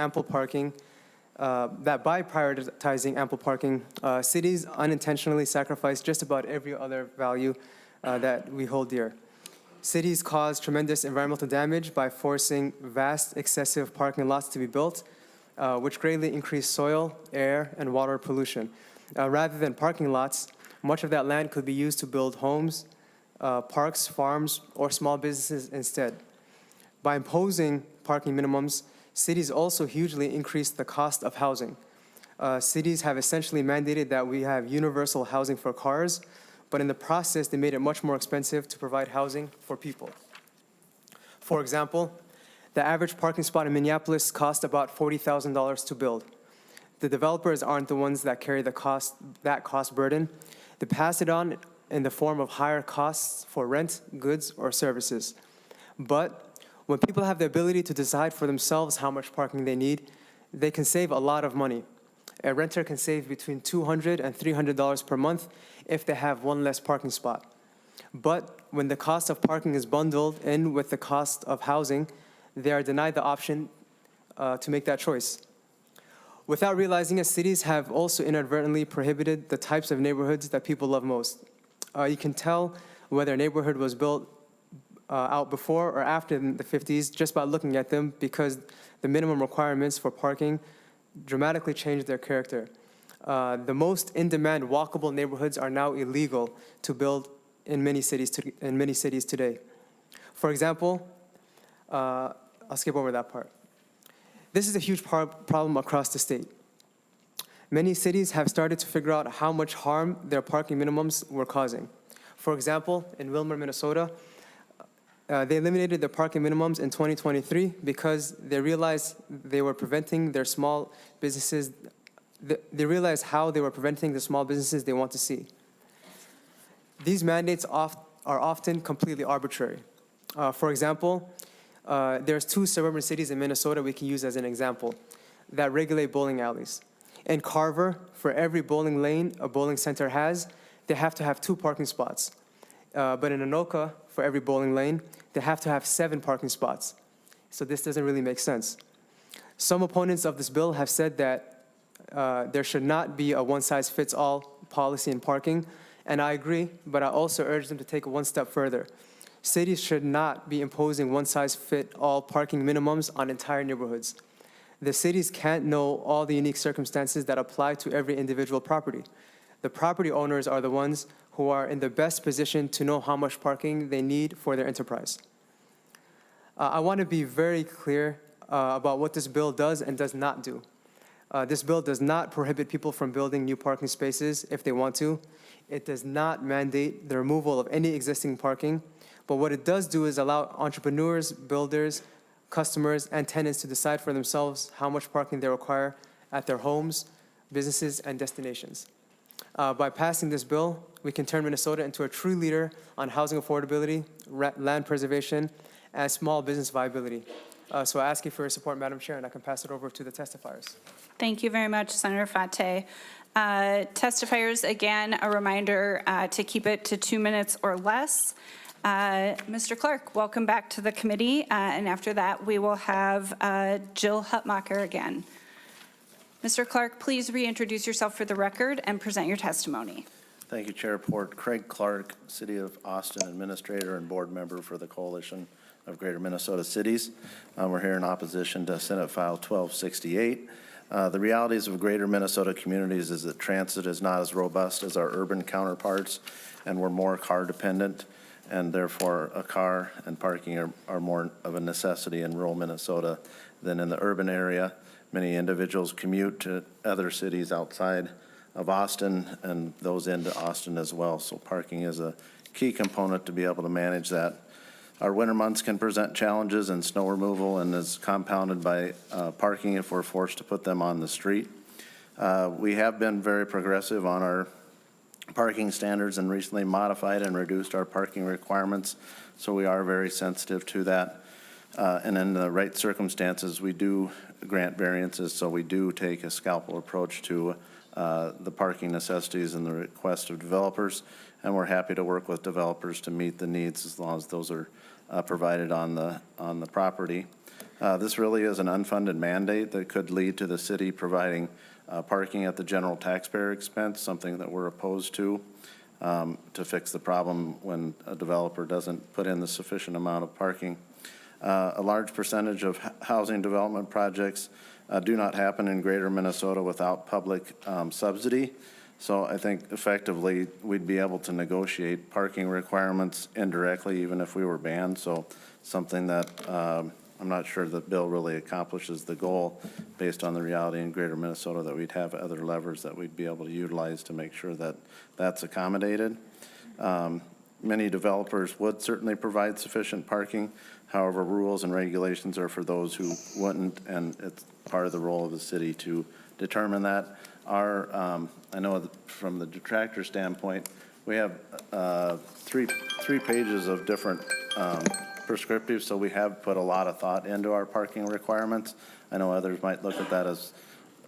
ample parking, cities unintentionally sacrifice just about every other value that we hold dear. Cities cause tremendous environmental damage by forcing vast, excessive parking lots to be built, which greatly increase soil, air, and water pollution. Rather than parking lots, much of that land could be used to build homes, parks, farms, or small businesses instead. By imposing parking minimums, cities also hugely increase the cost of housing. Cities have essentially mandated that we have universal housing for cars, but in the process, they made it much more expensive to provide housing for people. For example, the average parking spot in Minneapolis cost about $40,000 to build. The developers aren't the ones that carry that cost burden. They pass it on in the form of higher costs for rent, goods, or services. But when people have the ability to decide for themselves how much parking they need, they can save a lot of money. A renter can save between $200 and $300 per month if they have one less parking spot. But when the cost of parking is bundled in with the cost of housing, they are denied the option to make that choice. Without realizing it, cities have also inadvertently prohibited the types of neighborhoods that people love most. You can tell whether a neighborhood was built out before or after the 50s just by looking at them, because the minimum requirements for parking dramatically changed their character. The most in-demand walkable neighborhoods are now illegal to build in many cities today. For example, I'll skip over that part. This is a huge problem across the state. Many cities have started to figure out how much harm their parking minimums were causing. For example, in Wilmer, Minnesota, they eliminated the parking minimums in 2023 because they realized they were preventing their small businesses. They realized how they were preventing the small businesses they want to see. These mandates are often completely arbitrary. For example, there's 2 suburban cities in Minnesota we can use as an example that regulate bowling alleys. In Carver, for every bowling lane a bowling center has, they have to have 2 parking spots. But in Anoka, for every bowling lane, they have to have 7 parking spots. So this doesn't really make sense. Some opponents of this bill have said that there should not be a one-size-fits-all policy in parking, and I agree, but I also urge them to take it one step further. Cities should not be imposing one-size-fits-all parking minimums on entire neighborhoods. The cities can't know all the unique circumstances that apply to every individual property. The property owners are the ones who are in the best position to know how much parking they need for their enterprise. I want to be very clear about what this bill does and does not do. This bill does not prohibit people from building new parking spaces if they want to. It does not mandate the removal of any existing parking. But what it does do is allow entrepreneurs, builders, customers, and tenants to decide for themselves how much parking they require at their homes, businesses, and destinations. By passing this bill, we can turn Minnesota into a true leader on housing affordability, land preservation, and small business viability. So I ask you for your support, Madam Chair, and I can pass it over to the testifiers. Thank you very much, Senator Fateh. Testifiers, again, a reminder to keep it to 2 minutes or less. Mr. Clark, welcome back to the committee. And after that, we will have Jill Hutmacher again. Mr. Clark, please reintroduce yourself for the record and present your testimony. Thank you, Chair Port. Craig Clark, City of Austin Administrator and Board Member for the Coalition of Greater Minnesota Cities. We're here in opposition to Senate File 1268. The realities of greater Minnesota communities is that transit is not as robust as our urban counterparts, and we're more car dependent, and therefore a car and parking are more of a necessity in rural Minnesota than in the urban area. Many individuals commute to other cities outside of Austin and those into Austin as well. So parking is a key component to be able to manage that. Our winter months can present challenges in snow removal and is compounded by parking if we're forced to put them on the street. We have been very progressive on our parking standards and recently modified and reduced our parking requirements. So we are very sensitive to that. And in the right circumstances, we do grant variances. So we do take a scalpel approach to the parking necessities and the request of developers. And we're happy to work with developers to meet the needs as long as those are provided on the property. This really is an unfunded mandate that could lead to the city providing parking at the general taxpayer expense, something that we're opposed to fix the problem when a developer doesn't put in the sufficient amount of parking. A large percentage of housing development projects do not happen in greater Minnesota without public subsidy. So I think effectively we'd be able to negotiate parking requirements indirectly even if we were banned. So something that I'm not sure the bill really accomplishes the goal based on the reality in greater Minnesota that we'd have other levers that we'd be able to utilize to make sure that that's accommodated. Many developers would certainly provide sufficient parking. However, rules and regulations are for those who wouldn't, and it's part of the role of the city to determine that. I know from the detractor standpoint, we have three pages of different prescriptives, so we have put a lot of thought into our parking requirements. I know others might look at that as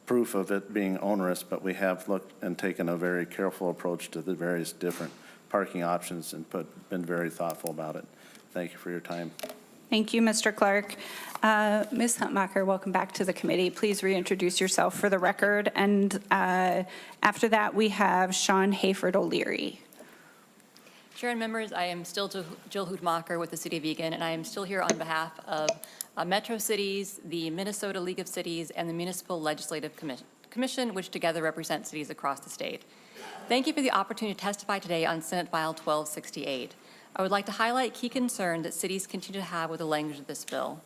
proof of it being onerous, but we have looked and taken a very careful approach to the various different parking options and been very thoughtful about it. Thank you for your time. Thank you, Mr. Clark. Ms. Hutmacher, welcome back to the committee. Please reintroduce yourself for the record. And after that, we have Sean Hayford O'Leary. Chair and members, I am still Jill Hutmacher with the City of Eagan, and I am still here on behalf of Metro Cities, the Minnesota League of Cities, and the Municipal Legislative Commission, which together represent cities across the state. Thank you for the opportunity to testify today on Senate File 1268. I would like to highlight key concern that cities continue to have with the language of this bill.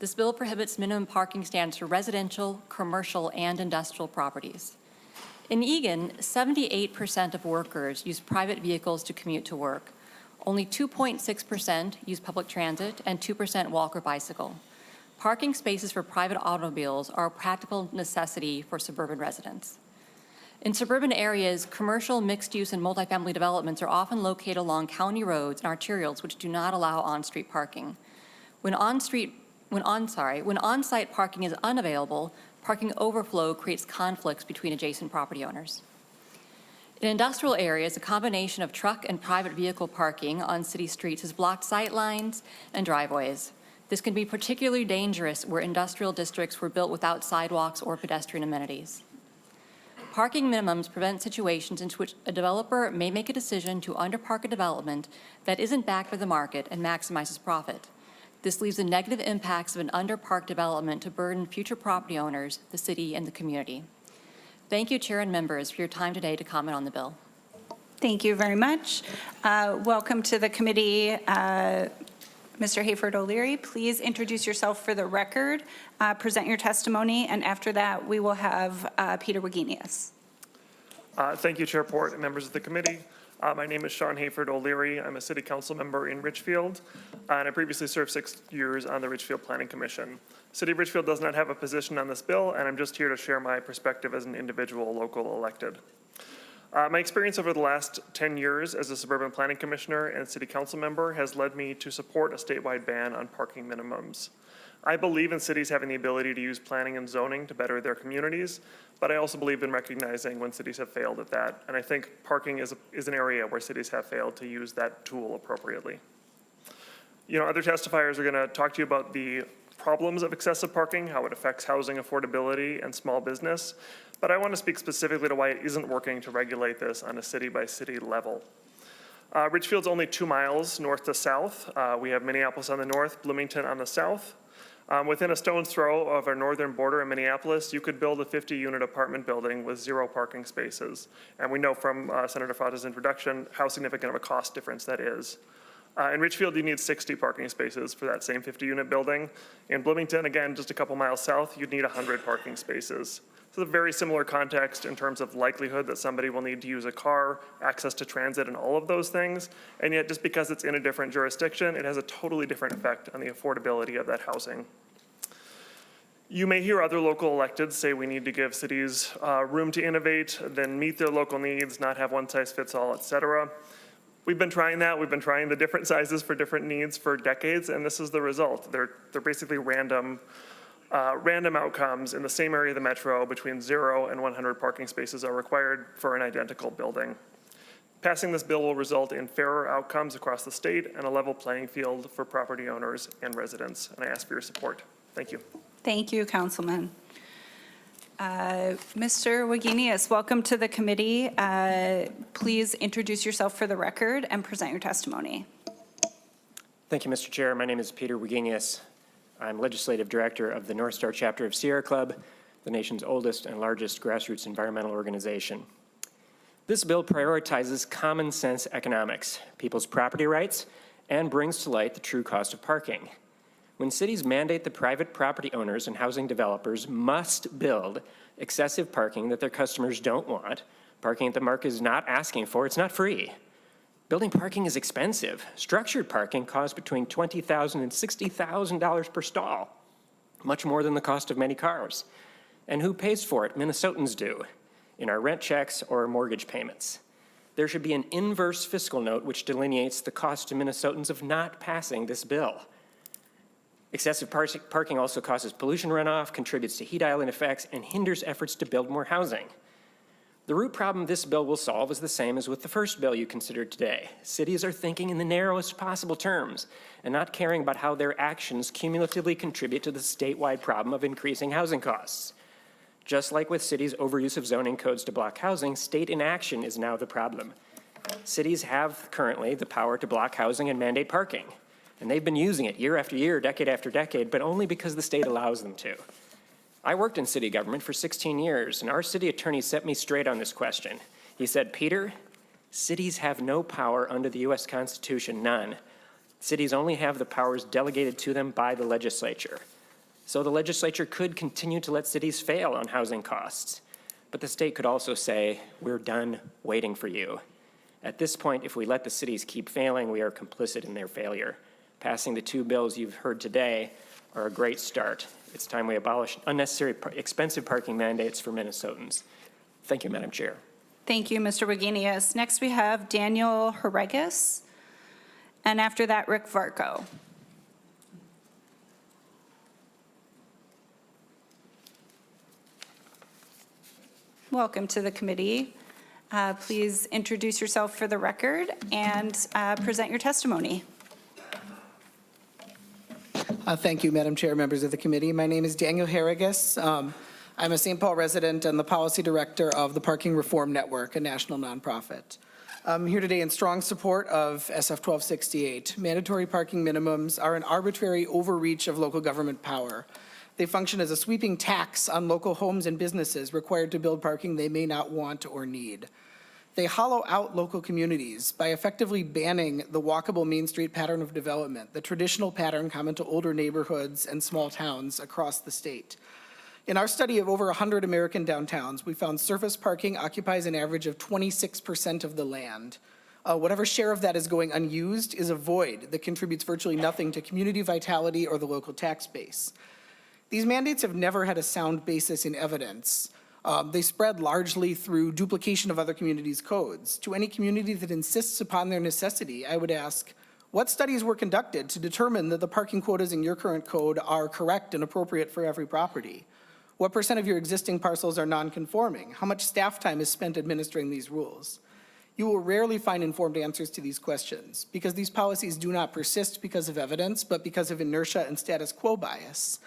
This bill prohibits minimum parking standards for residential, commercial, and industrial properties. In Eagan, 78% of workers use private vehicles to commute to work. Only 2.6% use public transit, and 2% walk or bicycle. Parking spaces for private automobiles are a practical necessity for suburban residents. In suburban areas, commercial, mixed-use, and multifamily developments are often located along county roads and arterials which do not allow on-street parking. When on-site parking is unavailable, parking overflow creates conflicts between adjacent property owners. In industrial areas, a combination of truck and private vehicle parking on city streets has blocked sight lines and driveways. This can be particularly dangerous where industrial districts were built without sidewalks or pedestrian amenities. Parking minimums prevent situations in which a developer may make a decision to underpark a development that isn't backed by the market and maximizes profit. This leaves the negative impacts of an underparked development to burden future property owners, the city, and the community. Thank you, Chair and members, for your time today to comment on the bill. Thank you very much. Welcome to the committee. Mr. Hayford O'Leary, please introduce yourself for the record, present your testimony, and after that, we will have Peter Wagenius. Thank you, Chair Port and members of the committee. My name is Sean Hayford O'Leary. I'm a city council member in Richfield, and I previously served 6 years on the Richfield Planning Commission. City of Richfield does not have a position on this bill, and I'm just here to share my perspective as an individual local elected. My experience over the last 10 years as a suburban planning commissioner and city council member has led me to support a statewide ban on parking minimums. I believe in cities having the ability to use planning and zoning to better their communities, but I also believe in recognizing when cities have failed at that. And I think parking is an area where cities have failed to use that tool appropriately. You know, other testifiers are going to talk to you about the problems of excessive parking, how it affects housing affordability and small business, but I want to speak specifically to why it isn't working to regulate this on a city-by-city level. Richfield's only 2 miles north to south. We have Minneapolis on the north, Bloomington on the south. Within a stone's throw of our northern border in Minneapolis, you could build a 50-unit apartment building with 0 parking spaces. And we know from Senator Fateh's introduction how significant of a cost difference that is. In Richfield, you need 60 parking spaces for that same 50-unit building. In Bloomington, again, just a couple miles south, you'd need 100 parking spaces. So a very similar context in terms of likelihood that somebody will need to use a car, access to transit, and all of those things. And yet, just because it's in a different jurisdiction, it has a totally different effect on the affordability of that housing. You may hear other local electeds say we need to give cities room to innovate, then meet their local needs, not have one size fits all, et cetera. We've been trying that. We've been trying the different sizes for different needs for decades, and this is the result. They're basically random outcomes in the same area of the metro. Between 0 and 100 parking spaces are required for an identical building. Passing this bill will result in fairer outcomes across the state and a level playing field for property owners and residents, and I ask for your support. Thank you. Thank you, Councilman. Mr. Wagenius, welcome to the committee. Please introduce yourself for the record and present your testimony. Thank you, Mr. Chair. My name is Peter Wagenius. I'm Legislative Director of the North Star Chapter of Sierra Club, the nation's oldest and largest grassroots environmental organization. This bill prioritizes common sense economics, people's property rights, and brings to light the true cost of parking. When cities mandate the private property owners and housing developers must build excessive parking that their customers don't want, parking that the market is not asking for, it's not free. Building parking is expensive. Structured parking costs between $20,000 and $60,000 per stall, much more than the cost of many cars. And who pays for it? Minnesotans do, in our rent checks or mortgage payments. There should be an inverse fiscal note which delineates the cost to Minnesotans of not passing this bill. Excessive parking also causes pollution runoff, contributes to heat island effects, and hinders efforts to build more housing. The root problem this bill will solve is the same as with the first bill you considered today. Cities are thinking in the narrowest possible terms and not caring about how their actions cumulatively contribute to the statewide problem of increasing housing costs. Just like with cities' overuse of zoning codes to block housing, state inaction is now the problem. Cities have currently the power to block housing and mandate parking. And they've been using it year after year, decade after decade, but only because the state allows them to. I worked in city government for 16 years, and our city attorney set me straight on this question. He said, Peter, cities have no power under the U.S. Constitution, none. Cities only have the powers delegated to them by the legislature. So the legislature could continue to let cities fail on housing costs. But the state could also say, we're done waiting for you. At this point, if we let the cities keep failing, we are complicit in their failure. Passing the 2 bills you've heard today are a great start. It's time we abolish unnecessary expensive parking mandates for Minnesotans. Thank you, Madam Chair. Thank you, Mr. Wagenius. Next, we have Daniel Haregas, and after that, Rick Varco. Welcome to the committee. Please introduce yourself for the record and present your testimony. Thank you, Madam Chair, members of the committee. My name is Daniel Haregas. I'm a St. Paul resident and the policy director of the Parking Reform Network, a national nonprofit. I'm here today in strong support of SF 1268. Mandatory parking minimums are an arbitrary overreach of local government power. They function as a sweeping tax on local homes and businesses required to build parking they may not want or need. They hollow out local communities by effectively banning the walkable Main Street pattern of development, the traditional pattern common to older neighborhoods and small towns across the state. In our study of over 100 American downtowns, we found surface parking occupies an average of 26% of the land. Whatever share of that is going unused is a void that contributes virtually nothing to community vitality or the local tax base. These mandates have never had a sound basis in evidence. They spread largely through duplication of other communities' codes. To any community that insists upon their necessity, I would ask, what studies were conducted to determine that the parking quotas in your current code are correct and appropriate for every property? What % of your existing parcels are non-conforming? How much staff time is spent administering these rules? You will rarely find informed answers to these questions because these policies do not persist because of evidence, but because of inertia and status quo bias.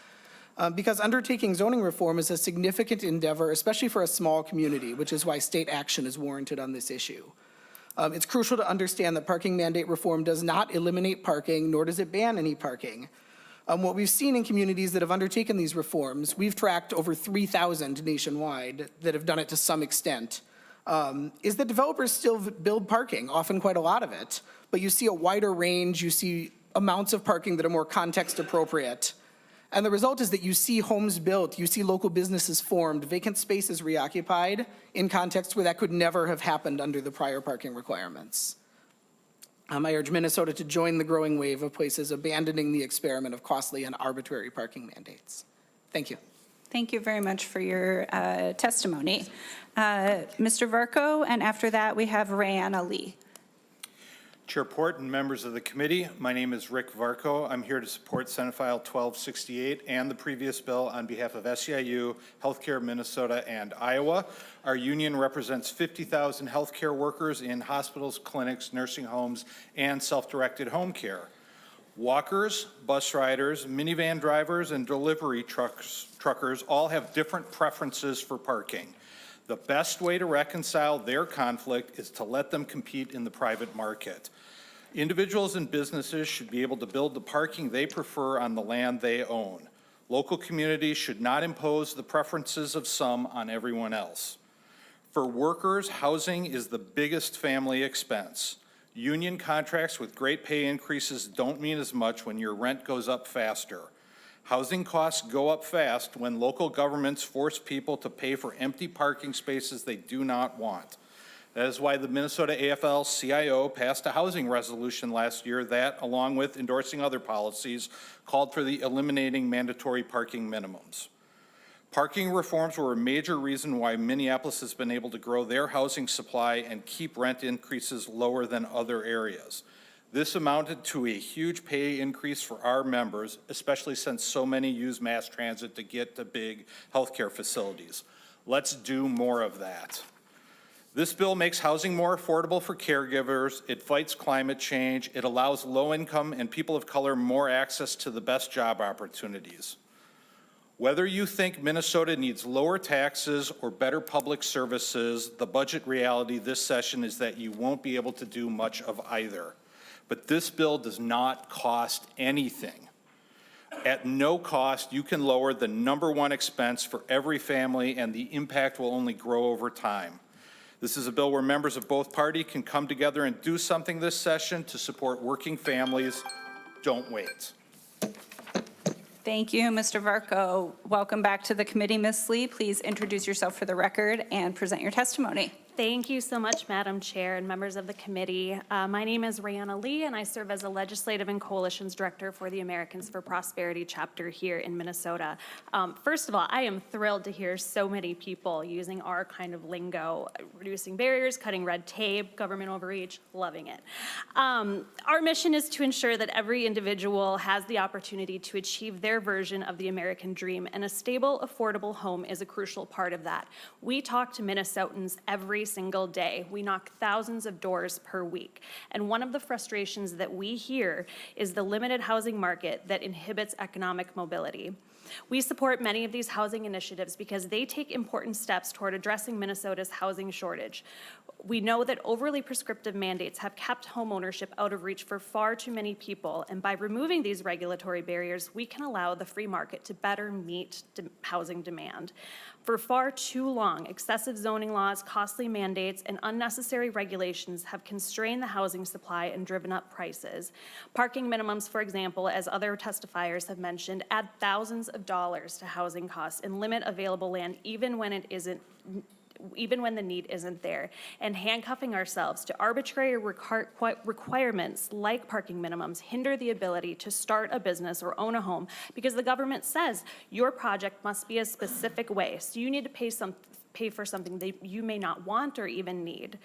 Because undertaking zoning reform is a significant endeavor, especially for a small community, which is why state action is warranted on this issue. It's crucial to understand that parking mandate reform does not eliminate parking, nor does it ban any parking. What we've seen in communities that have undertaken these reforms, we've tracked over 3,000 nationwide that have done it to some extent, is that developers still build parking, often quite a lot of it, but you see a wider range, you see amounts of parking that are more context appropriate. And the result is that you see homes built, you see local businesses formed, vacant spaces reoccupied in contexts where that could never have happened under the prior parking requirements. I urge Minnesota to join the growing wave of places abandoning the experiment of costly and arbitrary parking mandates. Thank you. Thank you very much for your testimony. Mr. Varco, and after that we have Rayanna Lee. Chair Port and members of the committee, my name is Rick Varco. I'm here to support Senate File 1268 and the previous bill on behalf of SEIU, Healthcare Minnesota, and Iowa. Our union represents 50,000 healthcare workers in hospitals, clinics, nursing homes, and self-directed home care. Walkers, bus riders, minivan drivers, and delivery truckers all have different preferences for parking. The best way to reconcile their conflict is to let them compete in the private market. Individuals and businesses should be able to build the parking they prefer on the land they own. Local communities should not impose the preferences of some on everyone else. For workers, housing is the biggest family expense. Union contracts with great pay increases don't mean as much when your rent goes up faster. Housing costs go up fast when local governments force people to pay for empty parking spaces they do not want. That is why the Minnesota AFL-CIO passed a housing resolution last year that, along with endorsing other policies, called for the eliminating mandatory parking minimums. Parking reforms were a major reason why Minneapolis has been able to grow their housing supply and keep rent increases lower than other areas. This amounted to a huge pay increase for our members, especially since so many use mass transit to get to big healthcare facilities. Let's do more of that. This bill makes housing more affordable for caregivers, it fights climate change, it allows low-income and people of color more access to the best job opportunities. Whether you think Minnesota needs lower taxes or better public services, the budget reality this session is that you won't be able to do much of either. But this bill does not cost anything. At no cost, you can lower the #1 expense for every family, and the impact will only grow over time. This is a bill where members of both parties can come together and do something this session to support working families. Don't wait. Thank you, Mr. Varco. Welcome back to the committee, Ms. Lee. Please introduce yourself for the record and present your testimony. Thank you so much, Madam Chair and members of the committee. My name is Rayanna Lee, and I serve as a Legislative and Coalitions Director for the Americans for Prosperity chapter here in Minnesota. First of all, I am thrilled to hear so many people using our kind of lingo, reducing barriers, cutting red tape, government overreach, loving it. Our mission is to ensure that every individual has the opportunity to achieve their version of the American dream, and a stable, affordable home is a crucial part of that. We talk to Minnesotans every single day. We knock thousands of doors per week. And one of the frustrations that we hear is the limited housing market that inhibits economic mobility. We support many of these housing initiatives because they take important steps toward addressing Minnesota's housing shortage. We know that overly prescriptive mandates have kept homeownership out of reach for far too many people, and by removing these regulatory barriers, we can allow the free market to better meet housing demand. For far too long, excessive zoning laws, costly mandates, and unnecessary regulations have constrained the housing supply and driven up prices. Parking minimums, for example, as other testifiers have mentioned, add thousands of dollars to housing costs and limit available land even when the need isn't there, and handcuffing ourselves to arbitrary requirements like parking minimums hinder the ability to start a business or own a home because the government says your project must be a specific way, so you need to pay for something that you may not want or even need.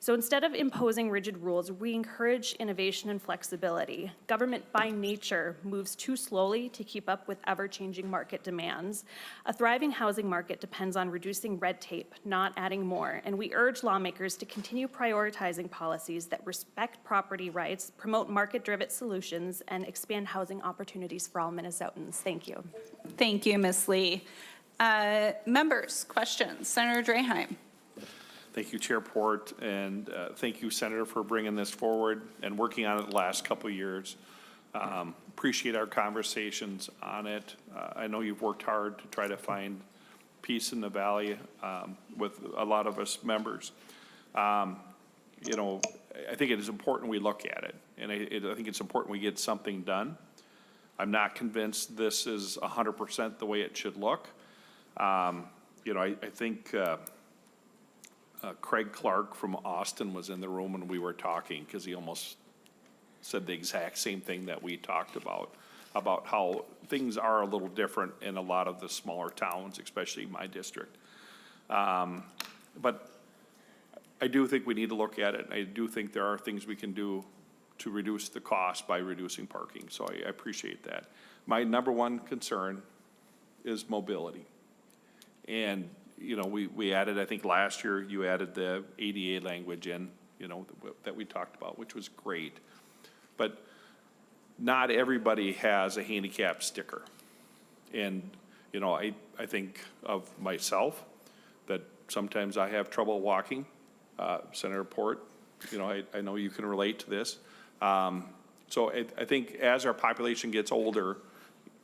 So instead of imposing rigid rules, we encourage innovation and flexibility. Government by nature moves too slowly to keep up with ever-changing market demands. A thriving housing market depends on reducing red tape, not adding more, and we urge lawmakers to continue prioritizing policies that respect property rights, promote market-driven solutions, and expand housing opportunities for all Minnesotans. Thank you. Thank you, Ms. Lee. Members, questions? Senator Draheim. Thank you, Chair Port, and thank you, Senator, for bringing this forward and working on it the last couple of years. Appreciate our conversations on it. I know you've worked hard to try to find peace in the valley with a lot of us members. You know, I think it is important we look at it, and I think it's important we get something done. I'm not convinced this is 100% the way it should look. You know, I think Craig Clark from Austin was in the room when we were talking, because he almost said the exact same thing that we talked about how things are a little different in a lot of the smaller towns, especially my district. But I do think we need to look at it. I do think there are things we can do to reduce the cost by reducing parking, so I appreciate that. My number one concern is mobility. And, you know, we added, I think last year you added the ADA language in, you know, that we talked about, which was great. But not everybody has a handicap sticker. And, you know, I think of myself that sometimes I have trouble walking. Senator Port, you know, I know you can relate to this. So I think as our population gets older,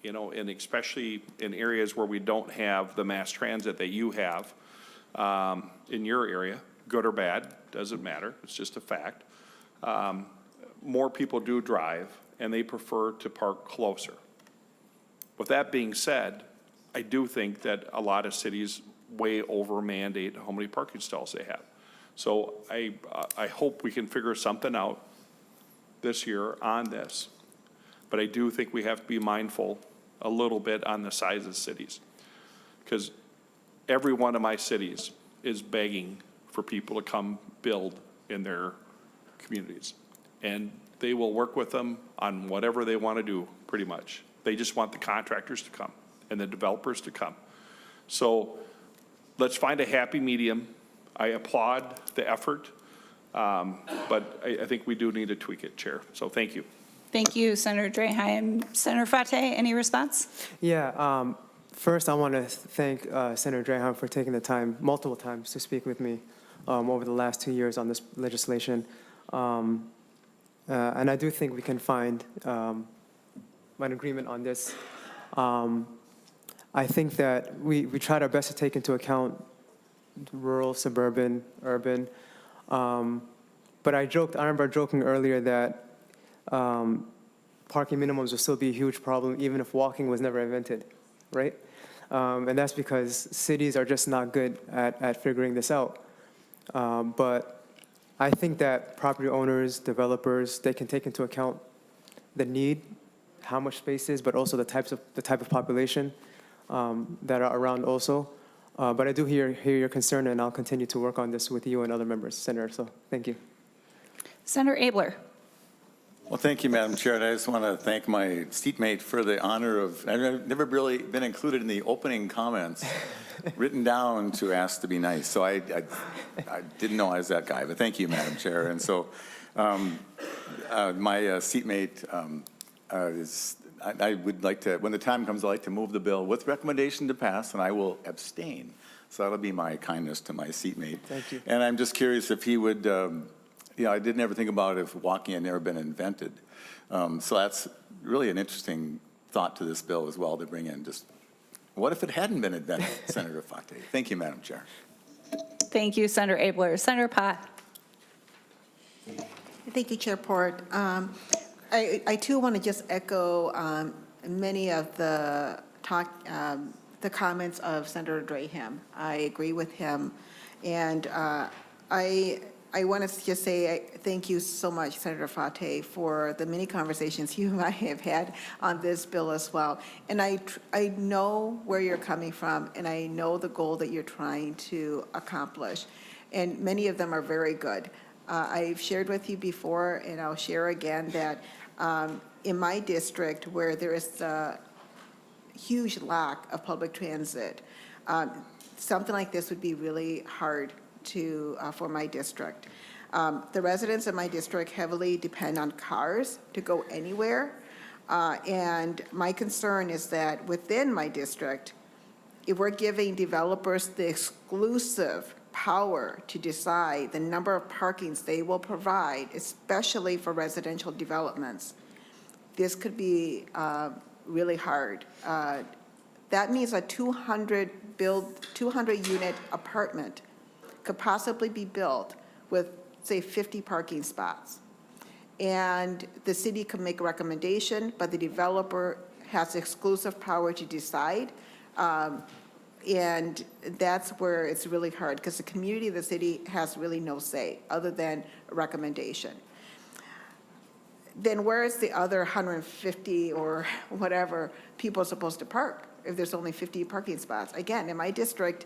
you know, and especially in areas where we don't have the mass transit that you have in your area, good or bad, doesn't matter, it's just a fact. More people do drive, and they prefer to park closer. With that being said, I do think that a lot of cities way over mandate how many parking stalls they have. So I hope we can figure something out this year on this. But I do think we have to be mindful a little bit on the size of cities, because every one of my cities is begging for people to come build in their communities. And they will work with them on whatever they want to do, pretty much. They just want the contractors to come and the developers to come. So let's find a happy medium. I applaud the effort, but I think we do need to tweak it, Chair. So thank you. Thank you, Senator Draheim. Senator Fateh, any response? Yeah, first I want to thank Senator Draheim for taking the time, multiple times, to speak with me over the last 2 years on this legislation. And I do think we can find an agreement on this. I think that we tried our best to take into account rural, suburban, urban. But I remember joking earlier that parking minimums will still be a huge problem even if walking was never invented, right? And that's because cities are just not good at figuring this out. But I think that property owners, developers, they can take into account the need, how much space is, but also the type of population that are around also. But I do hear your concern, and I'll continue to work on this with you and other members, Senator. So thank you. Senator Abler. Well, thank you, Madam Chair. And I just want to thank my seatmate for the honor of, I've never really been included in the opening comments, written down to ask to be nice. So I didn't know I was that guy, but thank you, Madam Chair. And so my seatmate is I would like to, when the time comes, I'd like to move the bill with recommendation to pass, and I will abstain. So that'll be my kindness to my seatmate. Thank you. And I'm just curious if he would, I didn't ever think about if walking had never been invented. So that's really an interesting thought to this bill as well to bring in. Just what if it hadn't been invented, Senator Fateh? Thank you, Madam Chair. Thank you, Senator Abler. Senator Pott. Thank you, Chair Port. I too want to just echo many of the comments of Senator Draham. I agree with him. And I want to just say thank you so much, Senator Fateh, for the many conversations you and I have had on this bill as well. And I know where you're coming from, and I know the goal that you're trying to accomplish. And many of them are very good. I've shared with you before, and I'll share again, that in my district, where there is a huge lack of public transit, something like this would be really hard for my district. The residents of my district heavily depend on cars to go anywhere. And my concern is that within my district, if we're giving developers the exclusive power to decide the number of parkings they will provide, especially for residential developments, this could be really hard. That means a 200-unit apartment could possibly be built with, say, 50 parking spots. And the city can make a recommendation, but the developer has exclusive power to decide. And that's where it's really hard, because the community of the city has really no say other than a recommendation. Then where is the other 150 or whatever people are supposed to park if there's only 50 parking spots? Again, in my district,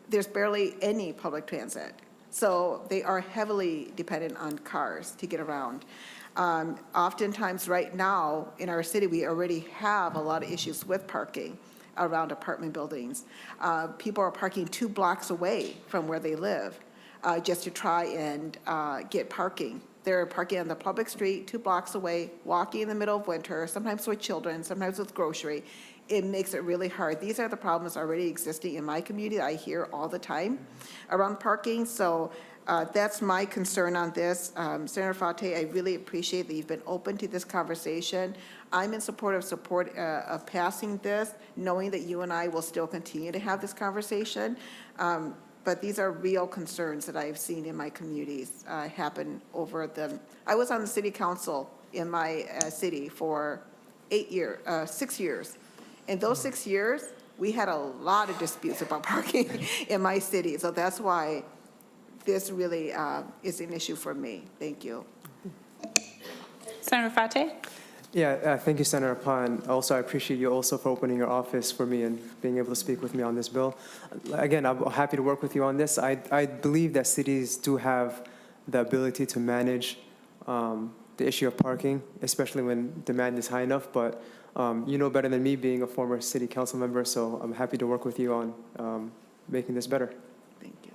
there's barely any public transit. So they are heavily dependent on cars to get around. Oftentimes right now in our city, we already have a lot of issues with parking around apartment buildings. People are parking 2 blocks away from where they live just to try and get parking. They're parking on the public street 2 blocks away, walking in the middle of winter, sometimes with children, sometimes with grocery. It makes it really hard. These are the problems already existing in my community that I hear all the time around parking. So that's my concern on this. Senator Fateh, I really appreciate that you've been open to this conversation. I'm in support of passing this, knowing that you and I will still continue to have this conversation. But these are real concerns that I've seen in my communities happen over I was on the city council in my city for 6 years. In those 6 years, we had a lot of disputes about parking in my city. So that's why this really is an issue for me. Thank you. Senator Fateh. Yeah, thank you, Senator Pan. Also, I appreciate you also for opening your office for me and being able to speak with me on this bill. Again, I'm happy to work with you on this. I believe that cities do have the ability to manage the issue of parking, especially when demand is high enough. But you know better than me, being a former city council member, so I'm happy to work with you on making this better. Thank you.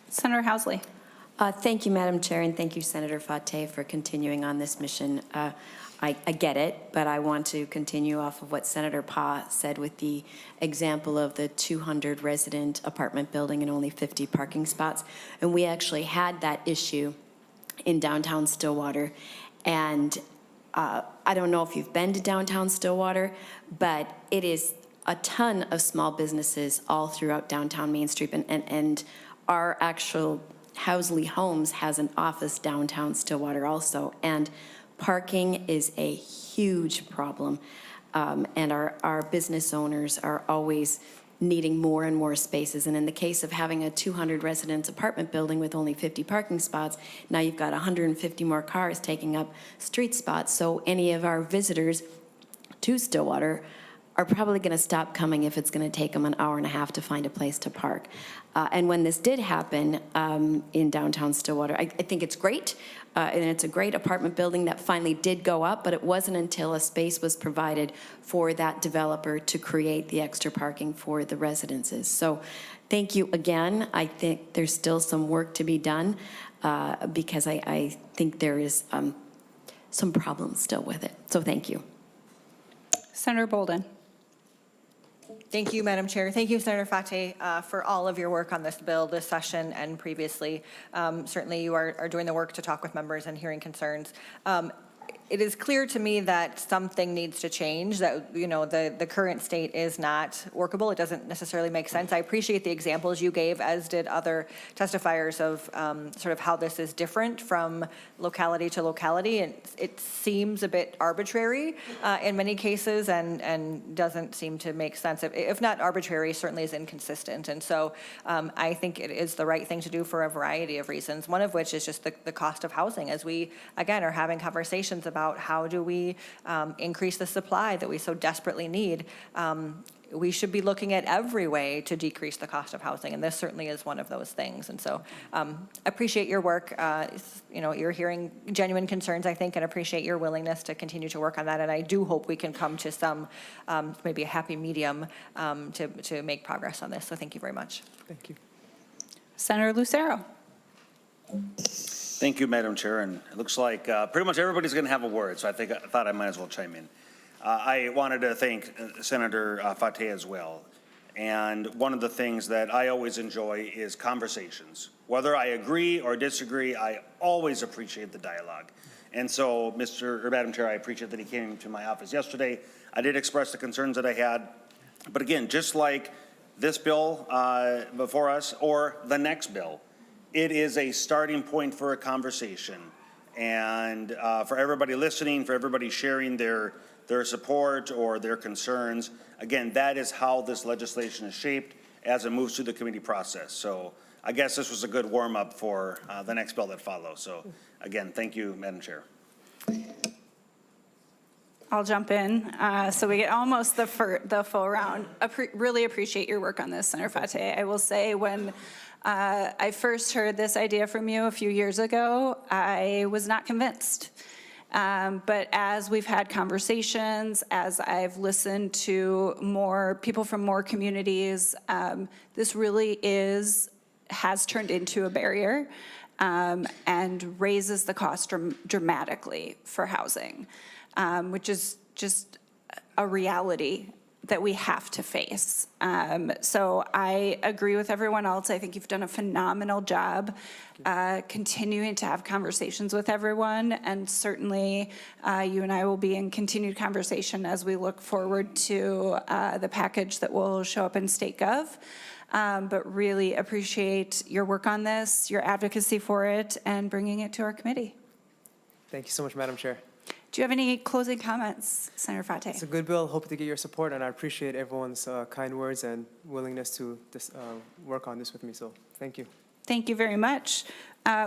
Senator Housley. Thank you, Madam Chair, and thank you, Senator Fateh, for continuing on this mission. I get it, but I want to continue off of what Senator Pa said with the example of the 200 resident apartment building and only 50 parking spots. And we actually had that issue in downtown Stillwater. And I don't know if you've been to downtown Stillwater, but it is a ton of small businesses all throughout downtown Main Street. And our actual Housley Homes has an office downtown Stillwater also. And parking is a huge problem, and our business owners are always needing more and more spaces. And in the case of having a 200 residence apartment building with only 50 parking spots, now you've got 150 more cars taking up street spots. So any of our visitors to Stillwater are probably going to stop coming if it's going to take them an hour and a half to find a place to park. And when this did happen in downtown Stillwater, I think it's great. And it's a great apartment building that finally did go up, but it wasn't until a space was provided for that developer to create the extra parking for the residences. So thank you again. I think there's still some work to be done because I think there is some problems still with it. So thank you. Senator Boldon. Thank you, Madam Chair. Thank you, Senator Fateh, for all of your work on this bill this session and previously. Certainly, you are doing the work to talk with members and hearing concerns. It is clear to me that something needs to change, that, you know, the current state is not workable. It doesn't necessarily make sense. I appreciate the examples you gave, as did other testifiers, of sort of how this is different from locality to locality. And it seems a bit arbitrary in many cases and doesn't seem to make sense. If not arbitrary, certainly is inconsistent. And so I think it is the right thing to do for a variety of reasons, one of which is just the cost of housing, as we, again, are having conversations about how do we increase the supply that we so desperately need. We should be looking at every way to decrease the cost of housing, and this certainly is one of those things. And so appreciate your work. You know, you're hearing genuine concerns, I think, and appreciate your willingness to continue to work on that. And I do hope we can come to some, maybe a happy medium to make progress on this. So thank you very much. Thank you. Senator Lucero. Thank you, Madam Chair, and it looks like pretty much everybody's going to have a word, so I thought I might as well chime in. I wanted to thank Senator Fateh as well, and one of the things that I always enjoy is conversations. Whether I agree or disagree, I always appreciate the dialogue. And so, Madam Chair, I appreciate that he came to my office yesterday. I did express the concerns that I had, but again, just like this bill before us or the next bill, it is a starting point for a conversation, and for everybody listening, for everybody sharing their support or their concerns. Again, that is how this legislation is shaped as it moves through the committee process. So I guess this was a good warm-up for the next bill that follows. So again, thank you, Madam Chair. I'll jump in. So we get almost the full round. Really appreciate your work on this, Senator Fateh. I will say, when I first heard this idea from you a few years ago, I was not convinced. But as we've had conversations, as I've listened to more people from more communities, this really has turned into a barrier and raises the cost dramatically for housing, which is just a reality that we have to face. So I agree with everyone else. I think you've done a phenomenal job continuing to have conversations with everyone, and certainly you and I will be in continued conversation as we look forward to the package that will show up in State Gov. But really appreciate your work on this, your advocacy for it, and bringing it to our committee. Thank you so much, Madam Chair. Do you have any closing comments, Senator Fateh? It's a good bill. Hope to get your support, and I appreciate everyone's kind words and willingness to work on this with me. So thank you. Thank you very much.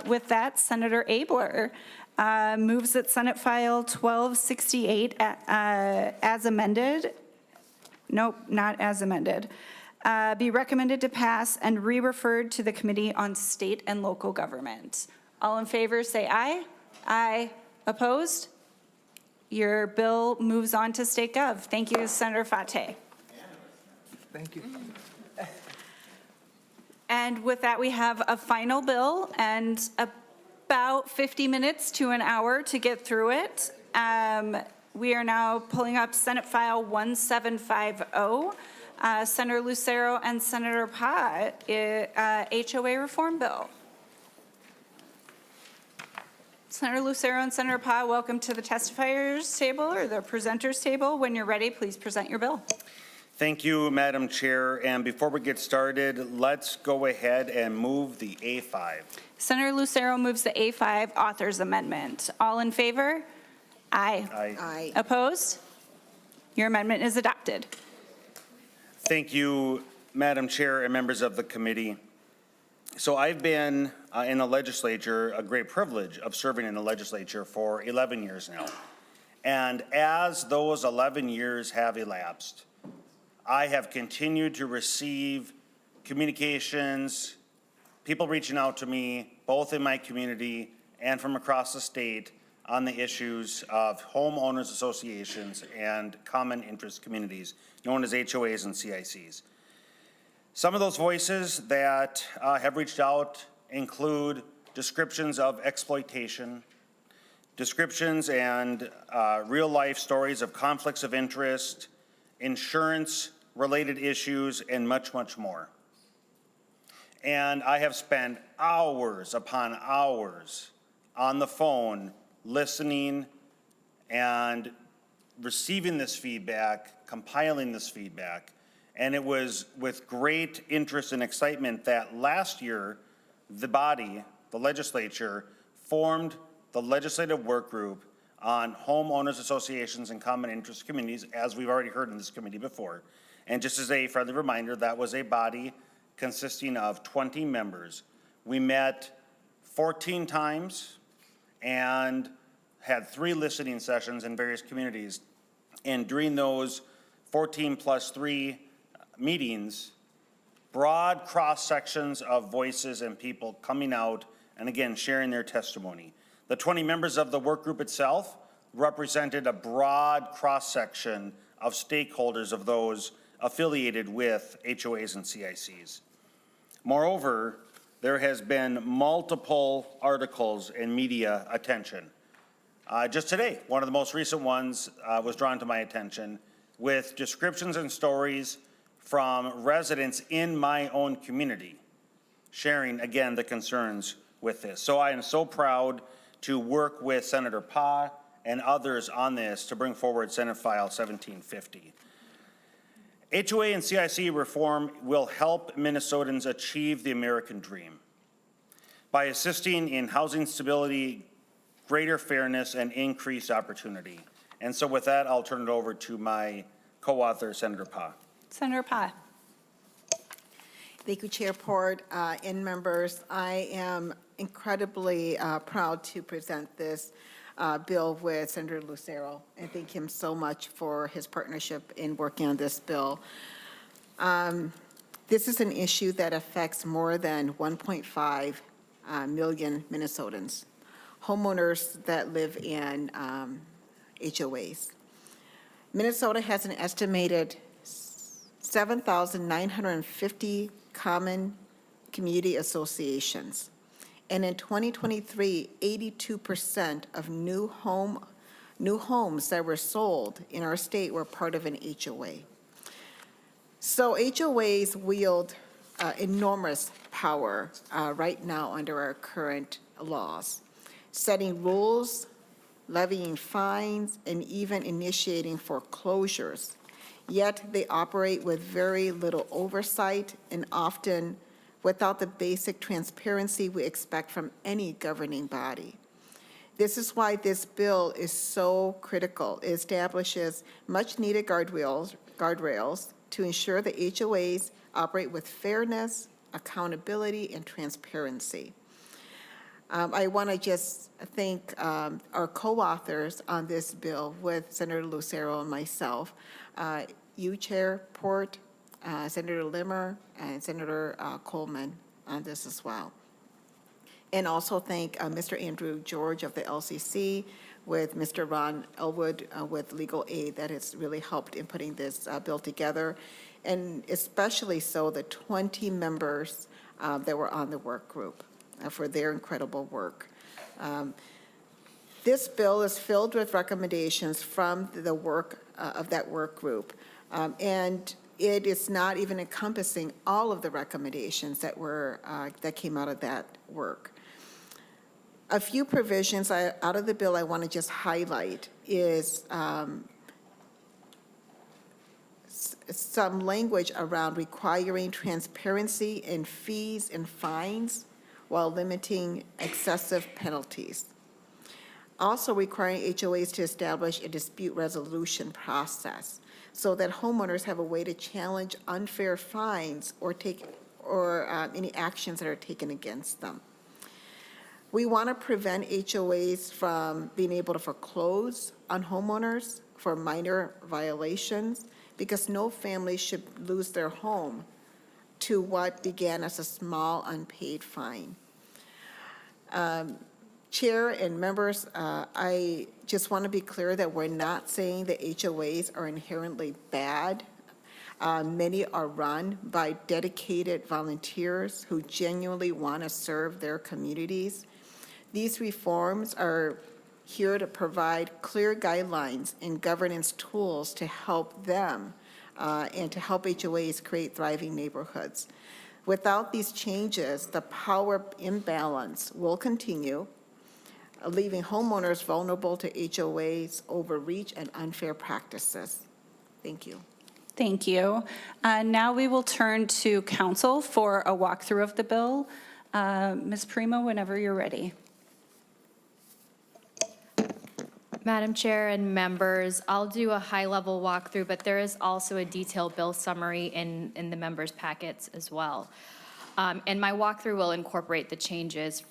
With that, Senator Abler moves that Senate File 1268 as amended. Nope, not as amended. Be recommended to pass and re-referred to the Committee on State and Local Government. All in favor, say aye. Aye. Opposed? Your bill moves on to State Gov. Thank you, Senator Fateh. Thank you. And with that, we have a final bill and about 50 minutes to an hour to get through it. We are now pulling up Senate File 1750, Senator Lucero and Senator Pott, HOA Reform Bill. Senator Lucero and Senator Pott, welcome to the testifiers table or the presenters table. When you're ready, please present your bill. Thank you, Madam Chair. And before we get started, let's go ahead and move the A5. Senator Lucero moves the A5 Authors Amendment. All in favor? Aye. Aye. Opposed? Your amendment is adopted. Thank you, Madam Chair and members of the committee. So I've been in the legislature, a great privilege of serving in the legislature for 11 years now. And as those 11 years have elapsed, I have continued to receive communications, people reaching out to me, both in my community and from across the state, on the issues of homeowners associations and common interest communities, known as HOAs and CICs. Some of those voices that have reached out include descriptions of exploitation, descriptions and real-life stories of conflicts of interest, insurance-related issues, and much, much more. And I have spent hours upon hours on the phone listening and receiving this feedback, compiling this feedback. And it was with great interest and excitement that last year, the body, the legislature, formed the legislative work group on homeowners associations and common interest communities, as we've already heard in this committee before. And just as a friendly reminder, that was a body consisting of 20 members. We met 14 times and had 3 listening sessions in various communities. And during those 14 plus 3 meetings, broad cross sections of voices and people coming out and again sharing their testimony. The 20 members of the work group itself represented a broad cross section of stakeholders of those affiliated with HOAs and CICs. Moreover, there has been multiple articles and media attention. Just today, one of the most recent ones was drawn to my attention with descriptions and stories from residents in my own community, sharing, again, the concerns with this. So I am so proud to work with Senator Pa and others on this to bring forward Senate File 1750. HOA and CIC reform will help Minnesotans achieve the American dream by assisting in housing stability, greater fairness, and increased opportunity. And so with that, I'll turn it over to my co-author, Senator Pa. Senator Pa. Thank you, Chair Port and members. I am incredibly proud to present this bill with Senator Lucero, and thank him so much for his partnership in working on this bill. This is an issue that affects more than 1.5 million Minnesotans, homeowners that live in HOAs. Minnesota has an estimated 7,950 common community associations. And in 2023, 82% of new homes that were sold in our state were part of an HOA. So HOAs wield enormous power right now under our current laws, setting rules, levying fines, and even initiating foreclosures. Yet they operate with very little oversight and often without the basic transparency we expect from any governing body. This is why this bill is so critical. It establishes much-needed guardrails to ensure that HOAs operate with fairness, accountability, and transparency. I want to just thank our co-authors on this bill with Senator Lucero and myself, you, Chair Port, Senator Limmer, and Senator Coleman on this as well. And also thank Mr. Andrew George of the LCC with Mr. Ron Elwood with legal aid that has really helped in putting this bill together, and especially so the 20 members that were on the work group for their incredible work. This bill is filled with recommendations from the work of that work group, and it is not even encompassing all of the recommendations that were that came out of that work. A few provisions out of the bill I want to just highlight is some language around requiring transparency in fees and fines while limiting excessive penalties. Also requiring HOAs to establish a dispute resolution process so that homeowners have a way to challenge unfair fines or any actions that are taken against them. We want to prevent HOAs from being able to foreclose on homeowners for minor violations, because no family should lose their home to what began as a small unpaid fine. Chair and members, I just want to be clear that we're not saying that HOAs are inherently bad. Many are run by dedicated volunteers who genuinely want to serve their communities. These reforms are here to provide clear guidelines and governance tools to help them and to help HOAs create thriving neighborhoods. Without these changes, the power imbalance will continue, leaving homeowners vulnerable to HOAs' overreach and unfair practices. Thank you. Thank you. Now we will turn to council for a walkthrough of the bill. Ms. Primo, whenever you're ready. Madam Chair and members, I'll do a high-level walkthrough, but there is also a detailed bill summary in the members' packets as well. And my walkthrough will incorporate the changes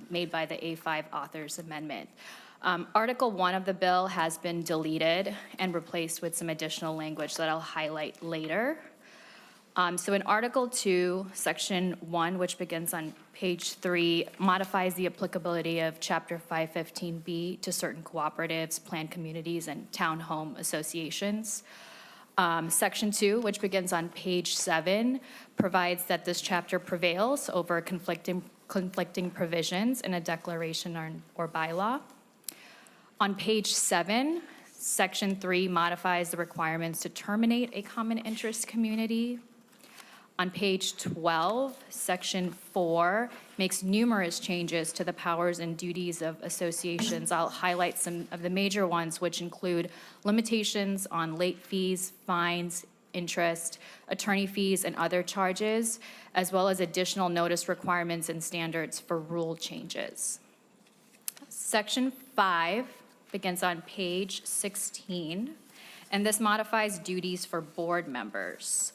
made by the A5 authors amendment. Article 1 of the bill has been deleted and replaced with some additional language that I'll highlight later. So in Article 2, Section 1, which begins on page 3, modifies the applicability of Chapter 515B to certain cooperatives, planned communities, and townhome associations. Section 2, which begins on page 7, provides that this chapter prevails over conflicting provisions in a declaration or bylaw. On page 7, Section 3 modifies the requirements to terminate a common interest community. On page 12, Section 4 makes numerous changes to the powers and duties of associations. I'll highlight some of the major ones, which include limitations on late fees, fines, interest, attorney fees, and other charges, as well as additional notice requirements and standards for rule changes. Section 5 begins on page 16, and this modifies duties for board members,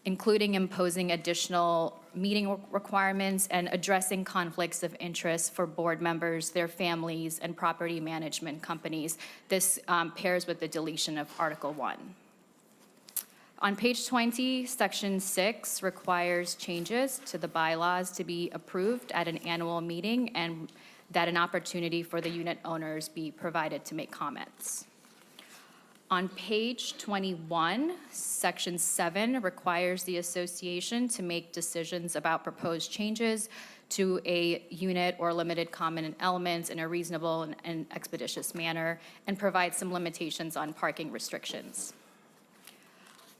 including imposing additional meeting requirements and addressing conflicts of interest for board members, their families, and property management companies. This pairs with the deletion of Article 1. On page 20, Section 6 requires changes to the bylaws to be approved at an annual meeting and that an opportunity for the unit owners be provided to make comments. On page 21, Section 7 requires the association to make decisions about proposed changes to a unit or limited common elements in a reasonable and expeditious manner and provides some limitations on parking restrictions.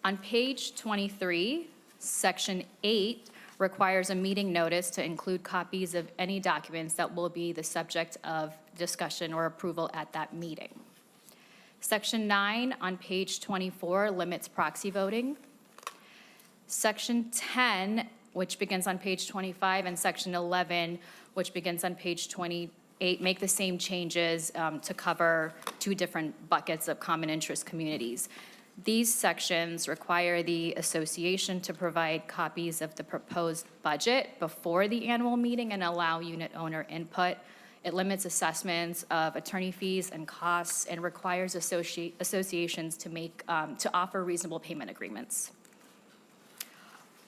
On page 23, Section 8 requires a meeting notice to include copies of any documents that will be the subject of discussion or approval at that meeting. Section 9 on page 24 limits proxy voting. Section 10, which begins on page 25, and Section 11, which begins on page 28, make the same changes to cover two different buckets of common interest communities. These sections require the association to provide copies of the proposed budget before the annual meeting and allow unit owner input. It limits assessments of attorney fees and costs and requires associations to offer reasonable payment agreements.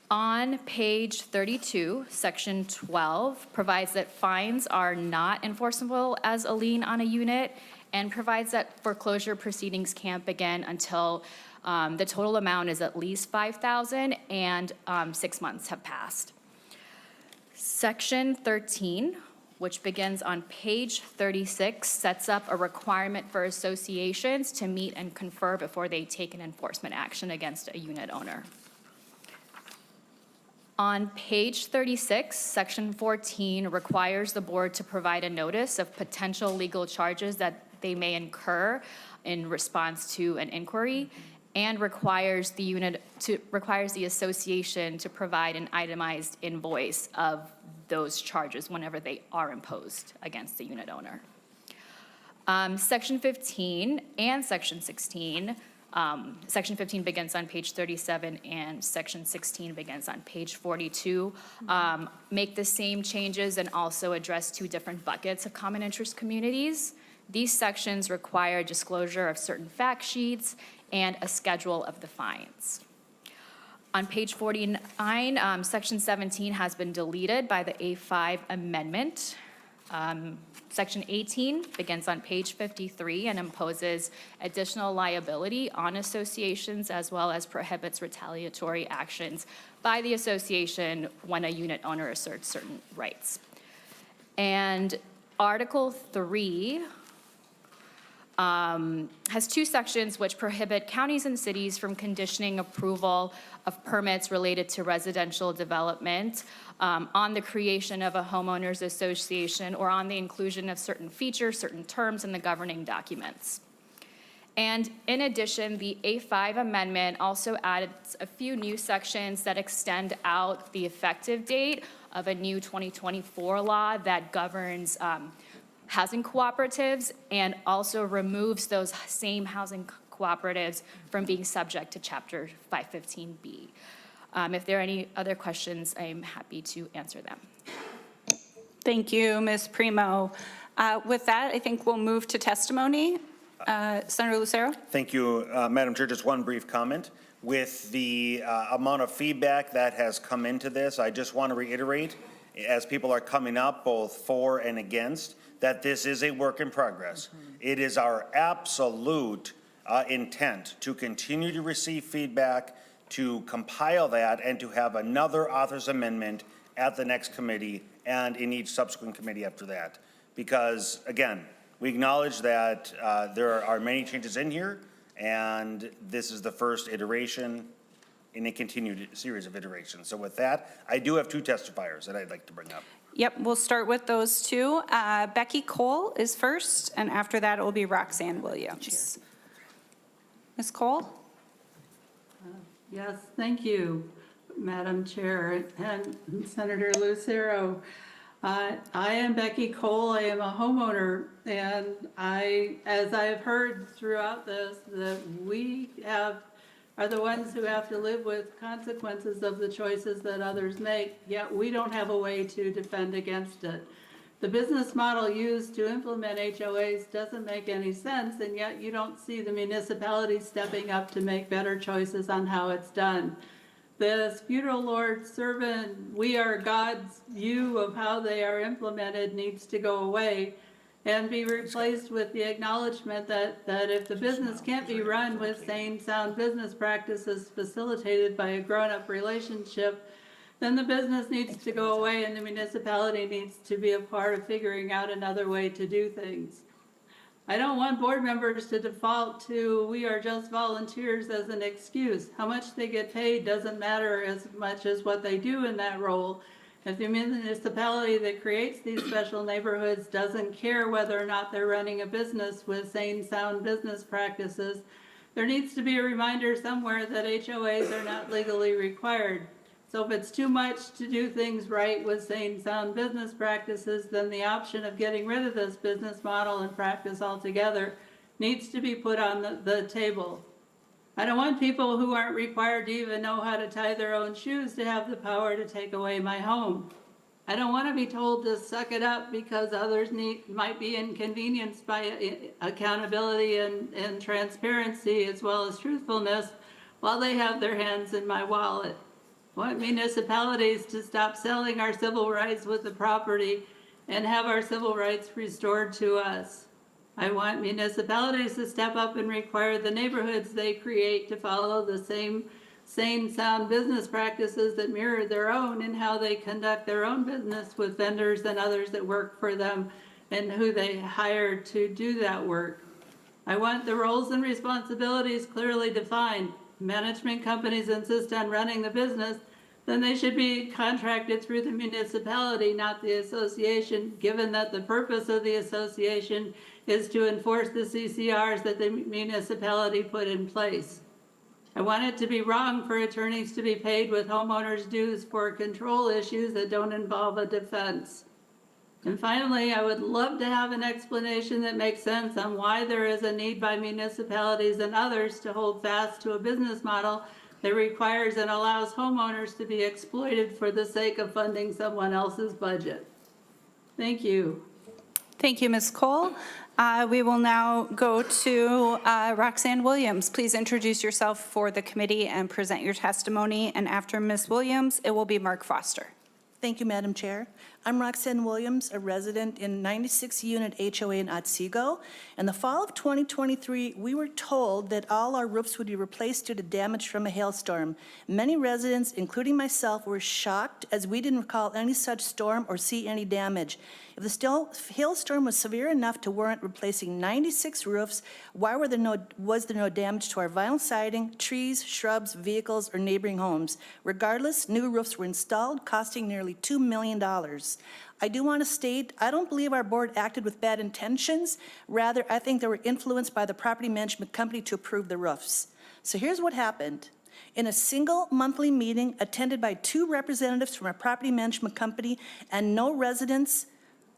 On page 32, Section 12 provides that fines are not enforceable as a lien on a unit and provides that foreclosure proceedings can't begin until the total amount is at least $5,000 and 6 months have passed. Section 13, which begins on page 36, sets up a requirement for associations to meet and confer before they take an enforcement action against a unit owner. On page 36, Section 14 requires the board to provide a notice of potential legal charges that they may incur in response to an inquiry and requires the association to provide an itemized invoice of those charges whenever they are imposed against the unit owner. Section 15 and Section 16, Section 15 begins on page 37 and Section 16 begins on page 42, make the same changes and also address two different buckets of common interest communities. These sections require disclosure of certain fact sheets and a schedule of the fines. On page 49, Section 17 has been deleted by the A5 amendment. Section 18 begins on page 53 and imposes additional liability on associations as well as prohibits retaliatory actions by the association when a unit owner asserts certain rights. And Article 3 has two sections which prohibit counties and cities from conditioning approval of permits related to residential development on the creation of a homeowners association or on the inclusion of certain features, certain terms in the governing documents. And in addition, the A5 amendment also added a few new sections that extend out the effective date of a new 2024 law that governs housing cooperatives and also removes those same housing cooperatives from being subject to Chapter 515B. If there are any other questions, I'm happy to answer them. Thank you, Ms. Primo. With that, I think we'll move to testimony. Senator Lucero? Thank you, Madam Chair. Just one brief comment. With the amount of feedback that has come into this, I just want to reiterate, as people are coming up, both for and against, that this is a work in progress. It is our absolute intent to continue to receive feedback, to compile that, and to have another author's amendment at the next committee and in each subsequent committee after that. Because, again, we acknowledge that there are many changes in here, and this is the first iteration in a continued series of iterations. So with that, I do have two testifiers that I'd like to bring up. Yep, we'll start with those two. Becky Cole is first, and after that, it will be Roxanne Williams. Ms. Cole? Yes, thank you, Madam Chair and Senator Lucero. I am Becky Cole. I am a homeowner, and as I've heard throughout this, that we are the ones who have to live with consequences of the choices that others make, yet we don't have a way to defend against it. The business model used to implement HOAs doesn't make any sense, and yet you don't see the municipality stepping up to make better choices on how it's done. This feudal lord servant, we are God's view of how they are implemented needs to go away and be replaced with the acknowledgement that if the business can't be run with sane, sound business practices facilitated by a grown-up relationship, then the business needs to go away and the municipality needs to be a part of figuring out another way to do things. I don't want board members to default to we are just volunteers as an excuse. How much they get paid doesn't matter as much as what they do in that role. If the municipality that creates these special neighborhoods doesn't care whether or not they're running a business with sane, sound business practices, there needs to be a reminder somewhere that HOAs are not legally required. So if it's too much to do things right with sane, sound business practices, then the option of getting rid of this business model and practice altogether needs to be put on the table. I don't want people who aren't required to even know how to tie their own shoes to have the power to take away my home. I don't want to be told to suck it up because others might be inconvenienced by accountability and transparency as well as truthfulness while they have their hands in my wallet. I want municipalities to stop selling our civil rights with the property and have our civil rights restored to us. I want municipalities to step up and require the neighborhoods they create to follow the same sane, sound business practices that mirror their own in how they conduct their own business with vendors and others that work for them and who they hire to do that work. I want the roles and responsibilities clearly defined. Management companies insist on running the business, then they should be contracted through the municipality, not the association, given that the purpose of the association is to enforce the CCRs that the municipality put in place. I want it to be wrong for attorneys to be paid with homeowners' dues for control issues that don't involve a defense. And finally, I would love to have an explanation that makes sense on why there is a need by municipalities and others to hold fast to a business model that requires and allows homeowners to be exploited for the sake of funding someone else's budget. Thank you. Thank you, Ms. Cole. We will now go to Roxanne Williams. Please introduce yourself for the committee and present your testimony. And after Ms. Williams, it will be Mark Foster. Thank you, Madam Chair. I'm Roxanne Williams, a resident in 96 Unit HOA in Otsego. In the fall of 2023, we were told that all our roofs would be replaced due to damage from a hailstorm. Many residents, including myself, were shocked as we didn't recall any such storm or see any damage. If the hailstorm was severe enough to warrant replacing 96 roofs, why was there no damage to our vinyl siding, trees, shrubs, vehicles, or neighboring homes? Regardless, new roofs were installed, costing nearly $2 million. I do want to state, I don't believe our board acted with bad intentions. Rather, I think they were influenced by the property management company to approve the roofs. So here's what happened. In a single monthly meeting attended by 2 representatives from our property management company and no residents,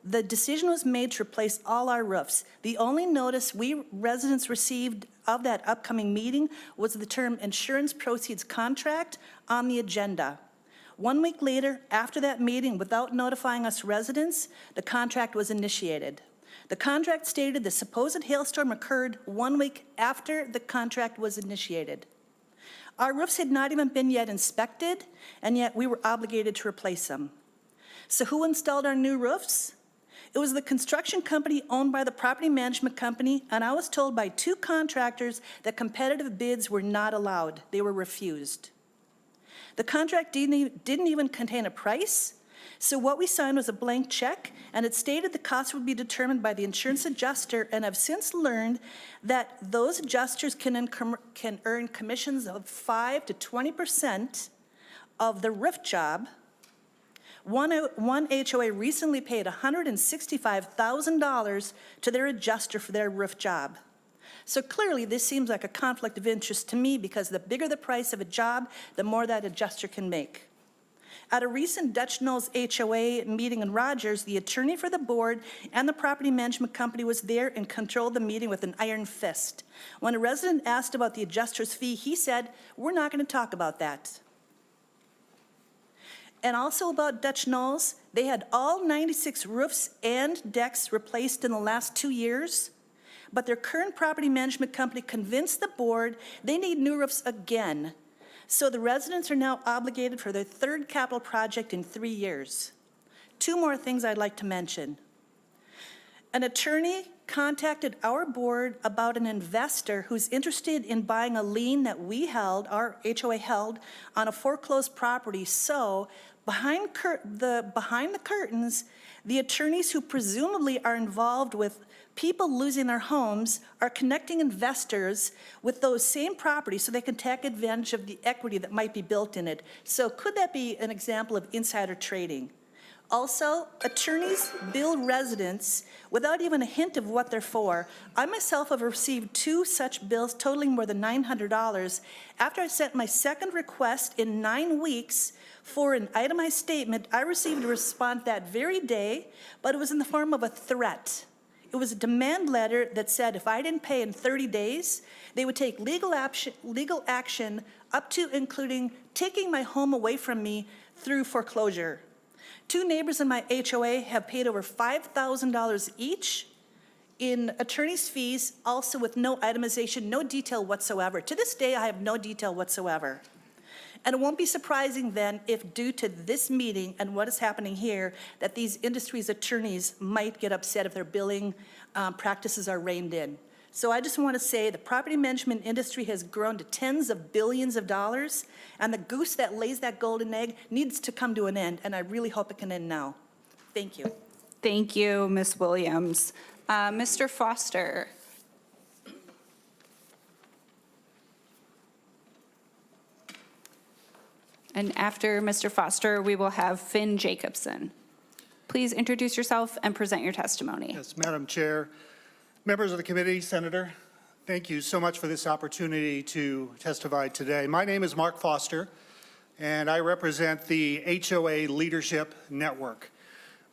the decision was made to replace all our roofs. The only notice we residents received of that upcoming meeting was the term insurance proceeds contract on the agenda. 1 week later, after that meeting, without notifying us residents, the contract was initiated. The contract stated the supposed hailstorm occurred 1 week after the contract was initiated. Our roofs had not even been yet inspected, and yet we were obligated to replace them. So who installed our new roofs? It was the construction company owned by the property management company, and I was told by 2 contractors that competitive bids were not allowed. They were refused. The contract didn't even contain a price, so what we signed was a blank check, and it stated the cost would be determined by the insurance adjuster, and I've since learned that those adjusters can earn commissions of 5 to 20% of the roof job. One HOA recently paid $165,000 to their adjuster for their roof job. So clearly, this seems like a conflict of interest to me because the bigger the price of a job, the more that adjuster can make. At a recent Dutch Knolls HOA meeting in Rogers, the attorney for the board and the property management company was there and controlled the meeting with an iron fist. When a resident asked about the adjuster's fee, he said, "We're not going to talk about that." And also about Dutch Knolls, they had all 96 roofs and decks replaced in the last 2 years, but their current property management company convinced the board they need new roofs again. So the residents are now obligated for their 3rd capital project in 3 years. 2 more things I'd like to mention. An attorney contacted our board about an investor who's interested in buying a lien that we held, our HOA held, on a foreclosed property. So behind the curtains, the attorneys who presumably are involved with people losing their homes are connecting investors with those same properties so they can take advantage of the equity that might be built in it. So could that be an example of insider trading? Also, attorneys bill residents without even a hint of what they're for. I myself have received 2 such bills totaling more than $900 after I sent my 2nd request in 9 weeks for an itemized statement. I received a response that very day, but it was in the form of a threat. It was a demand letter that said if I didn't pay in 30 days, they would take legal action up to including taking my home away from me through foreclosure. 2 neighbors in my HOA have paid over $5,000 each in attorney's fees, also with no itemization, no detail whatsoever. To this day, I have no detail whatsoever. And it won't be surprising then if due to this meeting and what is happening here, that these industries' attorneys might get upset if their billing practices are reined in. So I just want to say the property management industry has grown to tens of billions of dollars, and the goose that lays that golden egg needs to come to an end, and I really hope it can end now. Thank you. Thank you, Ms. Williams. Mr. Foster. And after Mr. Foster, we will have Finn Jacobson. Please introduce yourself and present your testimony. Yes, Madam Chair, members of the committee, Senator, thank you so much for this opportunity to testify today. My name is Mark Foster, and I represent the HOA Leadership Network.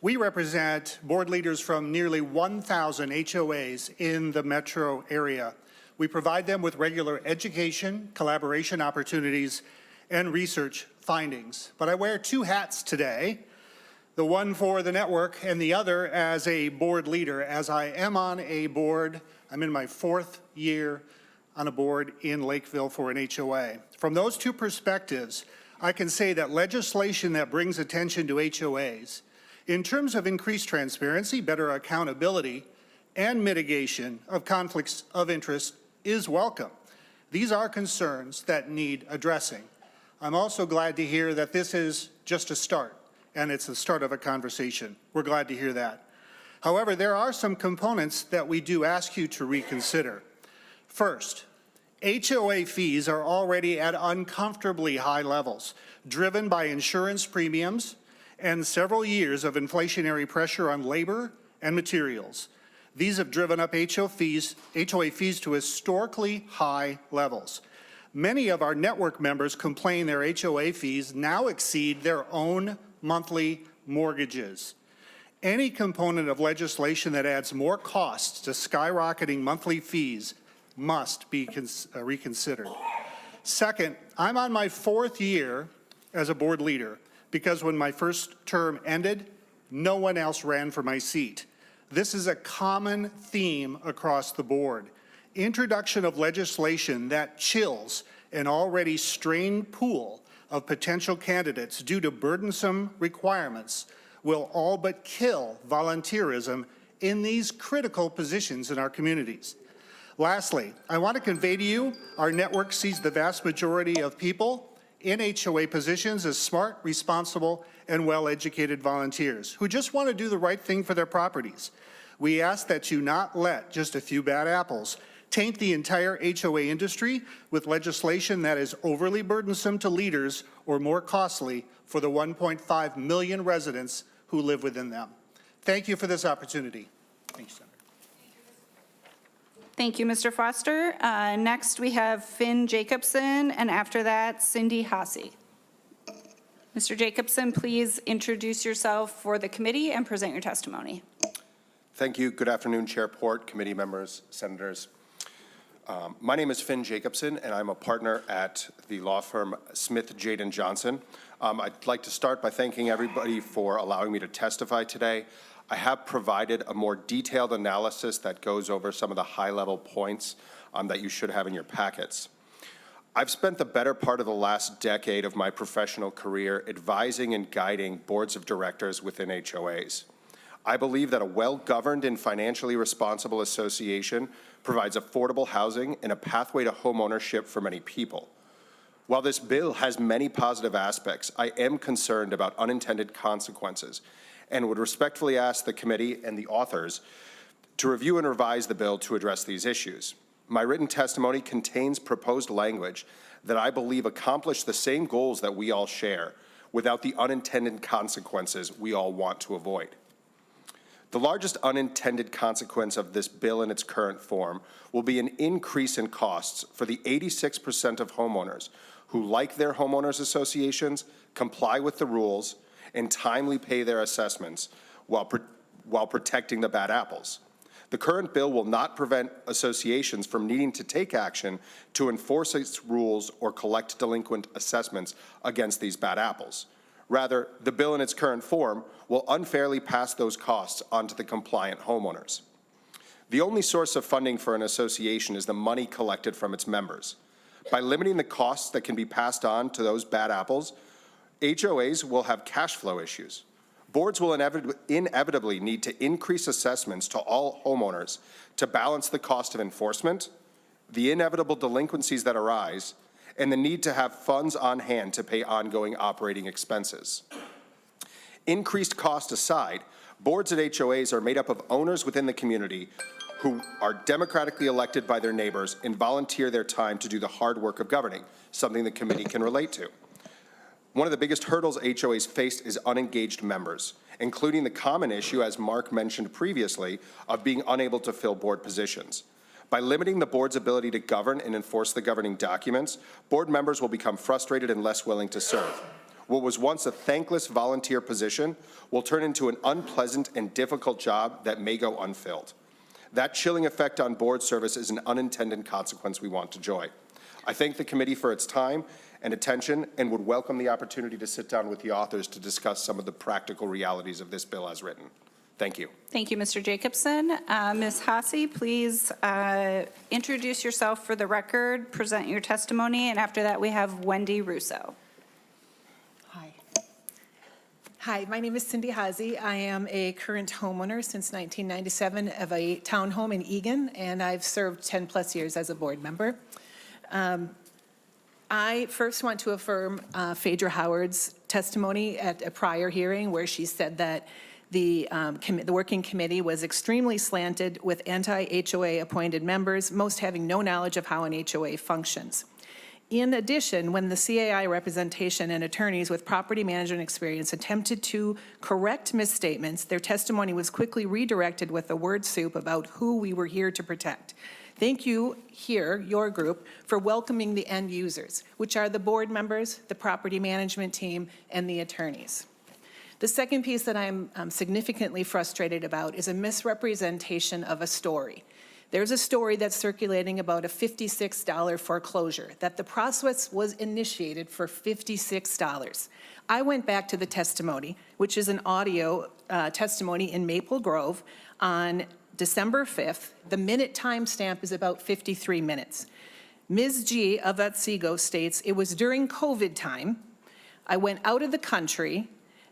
We represent board leaders from nearly 1,000 HOAs in the metro area. We provide them with regular education, collaboration opportunities, and research findings. But I wear 2 hats today, the one for the network and the other as a board leader, as I am on a board. I'm in my 4th year on a board in Lakeville for an HOA. From those 2 perspectives, I can say that legislation that brings attention to HOAs In terms of increased transparency, better accountability, and mitigation of conflicts of interest is welcome. These are concerns that need addressing. I'm also glad to hear that this is just a start, and it's the start of a conversation. We're glad to hear that. However, there are some components that we do ask you to reconsider. First, HOA fees are already at uncomfortably high levels, driven by insurance premiums and several years of inflationary pressure on labor and materials. These have driven up HOA fees to historically high levels. Many of our network members complain their HOA fees now exceed their own monthly mortgages. Any component of legislation that adds more costs to skyrocketing monthly fees must be reconsidered. Second, I'm on my 4th year as a board leader because when my first term ended, no one else ran for my seat. This is a common theme across the board. Introduction of legislation that chills an already strained pool of potential candidates due to burdensome requirements will all but kill volunteerism in these critical positions in our communities. Lastly, I want to convey to you our network sees the vast majority of people in HOA positions as smart, responsible, and well-educated volunteers who just want to do the right thing for their properties. We ask that you not let just a few bad apples taint the entire HOA industry with legislation that is overly burdensome to leaders or more costly for the 1.5 million residents who live within them. Thank you for this opportunity. Thank you, Senator. Thank you, Mr. Foster. Next, we have Finn Jacobson, and after that, Cindy Haase. Mr. Jacobson, please introduce yourself for the committee and present your testimony. Thank you. Good afternoon, Chair Port, committee members, senators. My name is Finn Jacobson, and I'm a partner at the law firm Smith, Jayden Johnson. I'd like to start by thanking everybody for allowing me to testify today. I have provided a more detailed analysis that goes over some of the high-level points that you should have in your packets. I've spent the better part of the last decade of my professional career advising and guiding boards of directors within HOAs. I believe that a well-governed and financially responsible association provides affordable housing and a pathway to homeownership for many people. While this bill has many positive aspects, I am concerned about unintended consequences and would respectfully ask the committee and the authors to review and revise the bill to address these issues. My written testimony contains proposed language that I believe accomplish the same goals that we all share without the unintended consequences we all want to avoid. The largest unintended consequence of this bill in its current form will be an increase in costs for the 86% of homeowners who, like their homeowners associations, comply with the rules and timely pay their assessments while protecting the bad apples. The current bill will not prevent associations from needing to take action to enforce its rules or collect delinquent assessments against these bad apples. Rather, the bill in its current form will unfairly pass those costs onto the compliant homeowners. The only source of funding for an association is the money collected from its members. By limiting the costs that can be passed on to those bad apples, HOAs will have cash flow issues. Boards will inevitably need to increase assessments to all homeowners to balance the cost of enforcement, the inevitable delinquencies that arise, and the need to have funds on hand to pay ongoing operating expenses. Increased cost aside, boards at HOAs are made up of owners within the community who are democratically elected by their neighbors and volunteer their time to do the hard work of governing, something the committee can relate to. One of the biggest hurdles HOAs faced is unengaged members, including the common issue, as Mark mentioned previously, of being unable to fill board positions. By limiting the board's ability to govern and enforce the governing documents, board members will become frustrated and less willing to serve. What was once a thankless volunteer position will turn into an unpleasant and difficult job that may go unfilled. That chilling effect on board service is an unintended consequence we want to enjoy. I thank the committee for its time and attention and would welcome the opportunity to sit down with the authors to discuss some of the practical realities of this bill as written. Thank you. Thank you, Mr. Jacobson. Ms. Haase, please introduce yourself for the record, present your testimony, and after that we have Wendy Russo. Hi, my name is Cindy Hazy. I am a current homeowner since 1997 of a townhome in Egan, and I've served 10-plus years as a board member. I first want to affirm Phaedra Howard's testimony at a prior hearing where she said that the working committee was extremely slanted with anti-HOA appointed members, most having no knowledge of how an HOA functions. In addition, when the CAI representation and attorneys with property management experience attempted to correct misstatements, their testimony was quickly redirected with a word soup about who we were here to protect. Thank you here, your group, for welcoming the end users, which are the board members, the property management team, and the attorneys. The second piece that I'm significantly frustrated about is a misrepresentation of a story. There's a story that's circulating about a $56 foreclosure, that the process was initiated for $56. I went back to the testimony, which is an audio testimony in Maple Grove on December 5th. The minute timestamp is about 53 minutes. Ms. G of Otsego states, it was during COVID time. I went out of the country.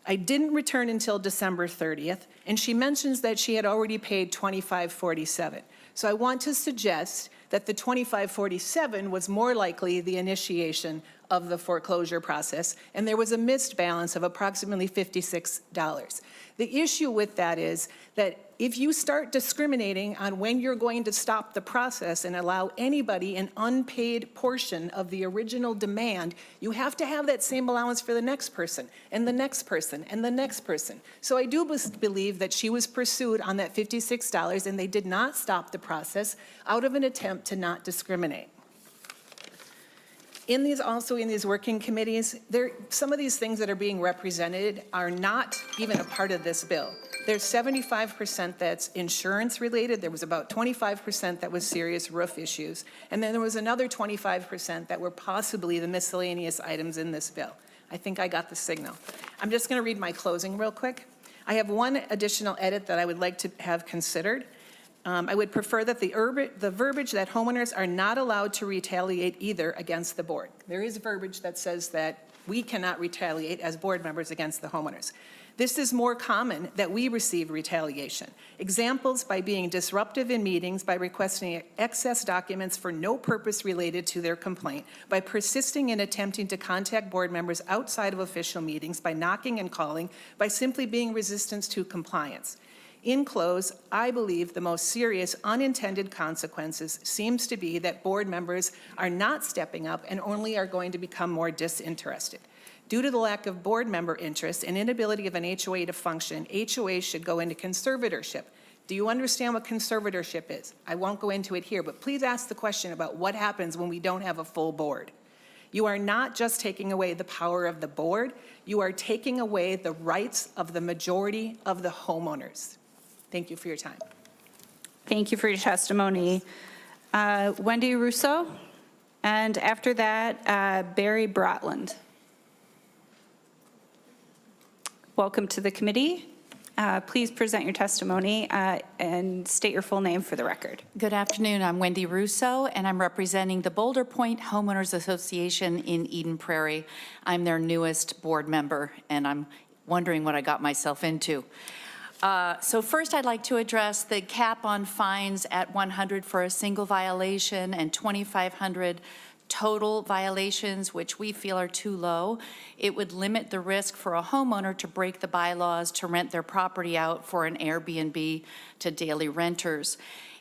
I didn't return until December 30th, and she mentions that she had already paid $25.47. So I want to suggest that the $25.47 was more likely the initiation of the foreclosure process, and there was a missed balance of approximately $56. The issue with that is that if you start discriminating on when you're going to stop the process and allow anybody an unpaid portion of the original demand, you have to have that same allowance for the next person, and the next person, and the next person. So I do believe that she was pursued on that $56, and they did not stop the process out of an attempt to not discriminate. In these working committees, some of these things that are being represented are not even a part of this bill. There's 75% that's insurance related. There was about 25% that was serious roof issues. And then there was another 25% that were possibly the miscellaneous items in this bill. I think I got the signal. I'm just going to read my closing real quick. I have one additional edit that I would like to have considered. I would prefer that the verbiage that homeowners are not allowed to retaliate either against the board. There is verbiage that says that we cannot retaliate as board members against the homeowners. This is more common that we receive retaliation. Examples: by being disruptive in meetings, by requesting excess documents for no purpose related to their complaint, by persisting in attempting to contact board members outside of official meetings, by knocking and calling, by simply being resistant to compliance. In close, I believe the most serious unintended consequences seems to be that board members are not stepping up and only are going to become more disinterested. Due to the lack of board member interest and inability of an HOA to function, HOAs should go into conservatorship. Do you understand what conservatorship is? I won't go into it here, but please ask the question about what happens when we don't have a full board. You are not just taking away the power of the board, you are taking away the rights of the majority of the homeowners. Thank you for your time. Thank you for your testimony. Wendy Russo, and after that, Barry Brotland. Welcome to the committee. Please present your testimony and state your full name for the record. Good afternoon. I'm Wendy Russo, and I'm representing the Boulder Point Homeowners Association in Eden Prairie. I'm their newest board member, and I'm wondering what I got myself into. So first, I'd like to address the cap on fines at $100 for a single violation and $2,500 total violations, which we feel are too low. It would limit the risk for a homeowner to break the bylaws to rent their property out for an Airbnb to daily renters.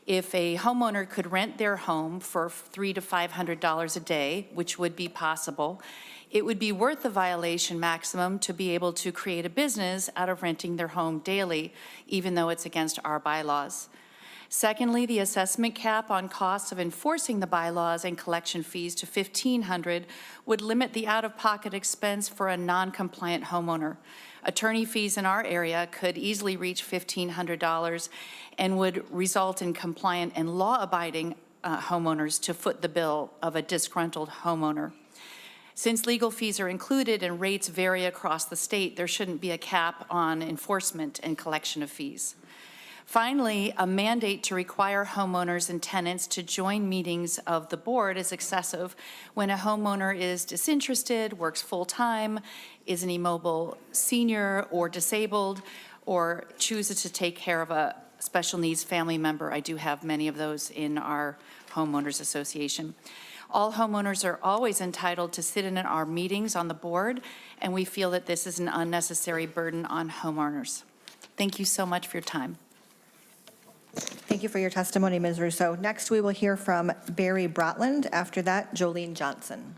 If a homeowner could rent their home for $300 to $500 a day, which would be possible, it would be worth the violation maximum to be able to create a business out of renting their home daily, even though it's against our bylaws. Secondly, the assessment cap on costs of enforcing the bylaws and collection fees to $1,500 would limit the out-of-pocket expense for a non-compliant homeowner. Attorney fees in our area could easily reach $1,500 and would result in compliant and law-abiding homeowners to foot the bill of a disgruntled homeowner. Since legal fees are included and rates vary across the state, there shouldn't be a cap on enforcement and collection of fees. Finally, a mandate to require homeowners and tenants to join meetings of the board is excessive when a homeowner is disinterested, works full-time, is an immobile senior or disabled, or chooses to take care of a special needs family member. I do have many of those in our homeowners association. All homeowners are always entitled to sit in our meetings on the board, and we feel that this is an unnecessary burden on homeowners. Thank you so much for your time. Thank you for your testimony, Ms. Russo. Next, we will hear from Barry Brotland. After that, Jolene Johnson.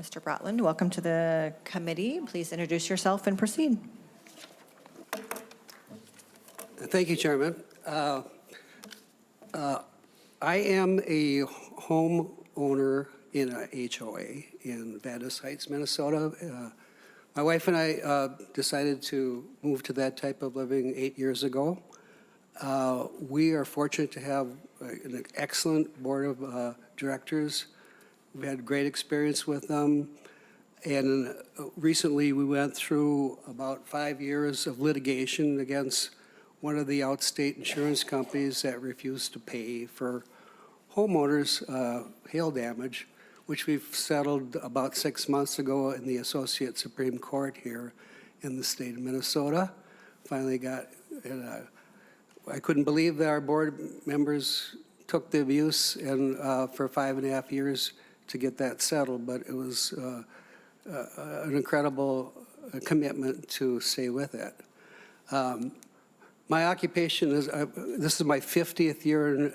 Mr. Brotland, welcome to the committee. Please introduce yourself and proceed. Thank you, Chairman. I am a homeowner in a HOA in Vadis Heights, Minnesota. My wife and I decided to move to that type of living 8 years ago. We are fortunate to have an excellent board of directors. We've had great experience with them. And recently we went through about 5 years of litigation against one of the outstate insurance companies that refused to pay for homeowners' hail damage, which we've settled about 6 months ago in the Associate Supreme Court here in the state of Minnesota. Finally got, I couldn't believe that our board members took the abuse and for 5.5 years to get that settled, but it was an incredible commitment to stay with it. My occupation is, this is my 50th year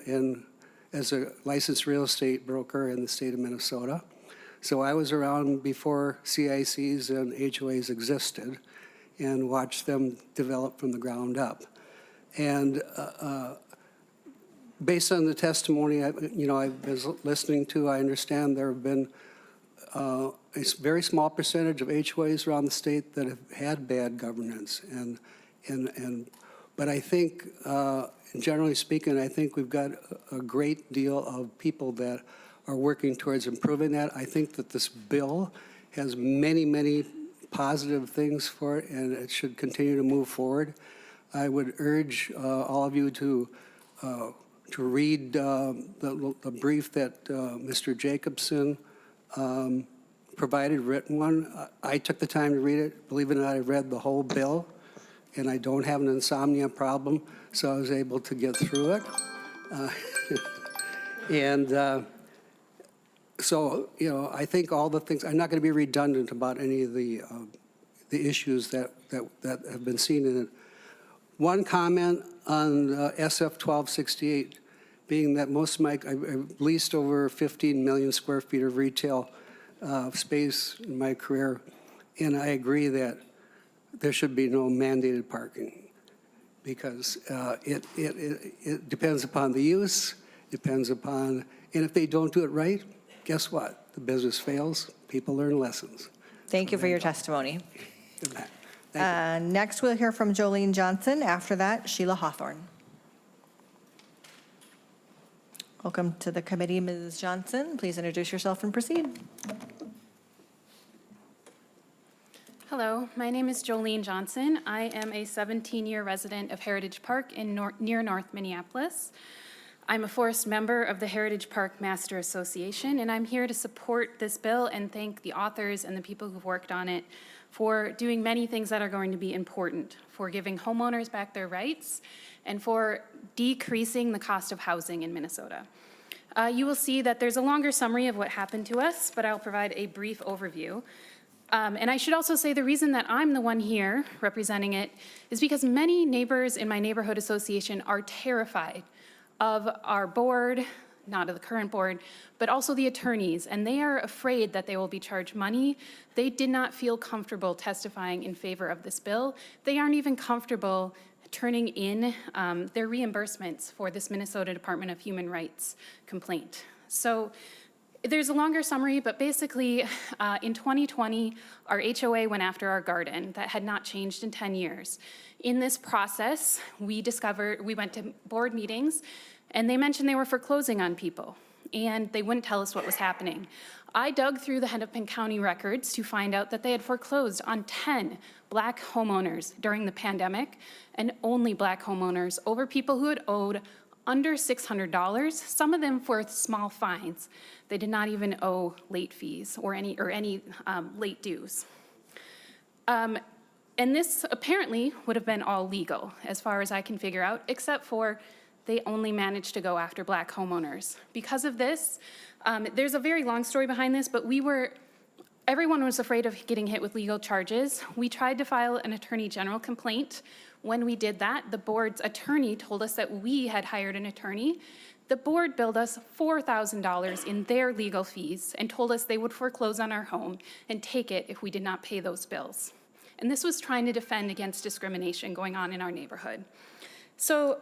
as a licensed real estate broker in the state of Minnesota. So I was around before CICs and HOAs existed and watched them develop from the ground up. And based on the testimony I was listening to, I understand there have been a very small percentage of HOAs around the state that have had bad governance. But I think, generally speaking, I think we've got a great deal of people that are working towards improving that. I think that this bill has many, many positive things for it, and it should continue to move forward. I would urge all of you to read the brief that Mr. Jacobson provided, written one. I took the time to read it. Believe it or not, I read the whole bill, and I don't have an insomnia problem, so I was able to get through it. So, I think all the things, I'm not going to be redundant about any of the issues that have been seen in it. One comment on SF 1268, being that most of I've leased over 15 million square feet of retail space in my career, and I agree that there should be no mandated parking because it depends upon the use, depends upon, and if they don't do it right, guess what? The business fails, people learn lessons. Thank you for your testimony. Thank you. Next, we'll hear from Jolene Johnson. After that, Sheila Hawthorne. Welcome to the committee, Ms. Johnson. Please introduce yourself and proceed. Hello, my name is Jolene Johnson. I am a 17-year resident of Heritage Park near North Minneapolis. I'm a Forest member of the Heritage Park Master Association, and I'm here to support this bill and thank the authors and the people who've worked on it for doing many things that are going to be important, for giving homeowners back their rights, and for decreasing the cost of housing in Minnesota. You will see that there's a longer summary of what happened to us, but I'll provide a brief overview. And I should also say the reason that I'm the one here representing it is because many neighbors in my neighborhood association are terrified of our board, not of the current board, but also the attorneys, and they are afraid that they will be charged money. They did not feel comfortable testifying in favor of this bill. They aren't even comfortable turning in their reimbursements for this Minnesota Department of Human Rights complaint. So there's a longer summary, but basically in 2020, our HOA went after our garden that had not changed in 10 years. In this process, we went to board meetings, and they mentioned they were foreclosing on people, and they wouldn't tell us what was happening. I dug through the Hennepin County records to find out that they had foreclosed on 10 Black homeowners during the pandemic, and only Black homeowners, over people who had owed under $600, some of them for small fines. They did not even owe late fees or any late dues. And this apparently would have been all legal, as far as I can figure out, except for they only managed to go after Black homeowners. Because of this, there's a very long story behind this, but everyone was afraid of getting hit with legal charges. We tried to file an attorney general complaint. When we did that, the board's attorney told us that we had hired an attorney. The board billed us $4,000 in their legal fees and told us they would foreclose on our home and take it if we did not pay those bills. And this was trying to defend against discrimination going on in our neighborhood. So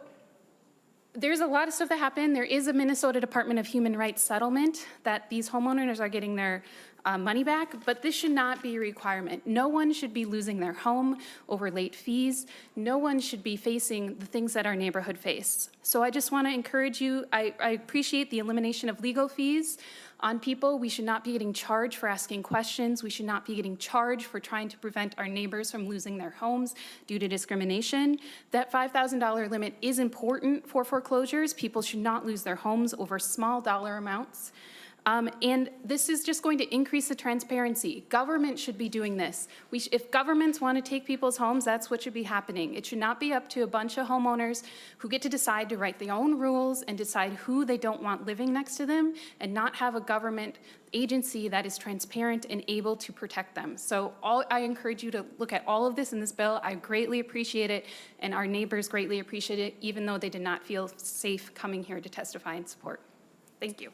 there's a lot of stuff that happened. There is a Minnesota Department of Human Rights settlement that these homeowners are getting their money back, but this should not be a requirement. No one should be losing their home over late fees. No one should be facing the things that our neighborhood face. So I just want to encourage you, I appreciate the elimination of legal fees on people. We should not be getting charged for asking questions. We should not be getting charged for trying to prevent our neighbors from losing their homes due to discrimination. That $5,000 limit is important for foreclosures. People should not lose their homes over small dollar amounts. And this is just going to increase the transparency. Government should be doing this. If governments want to take people's homes, that's what should be happening. It should not be up to a bunch of homeowners who get to decide to write their own rules and decide who they don't want living next to them, and not have a government agency that is transparent and able to protect them. So I encourage you to look at all of this in this bill. I greatly appreciate it, and our neighbors greatly appreciate it, even though they did not feel safe coming here to testify in support. Thank you.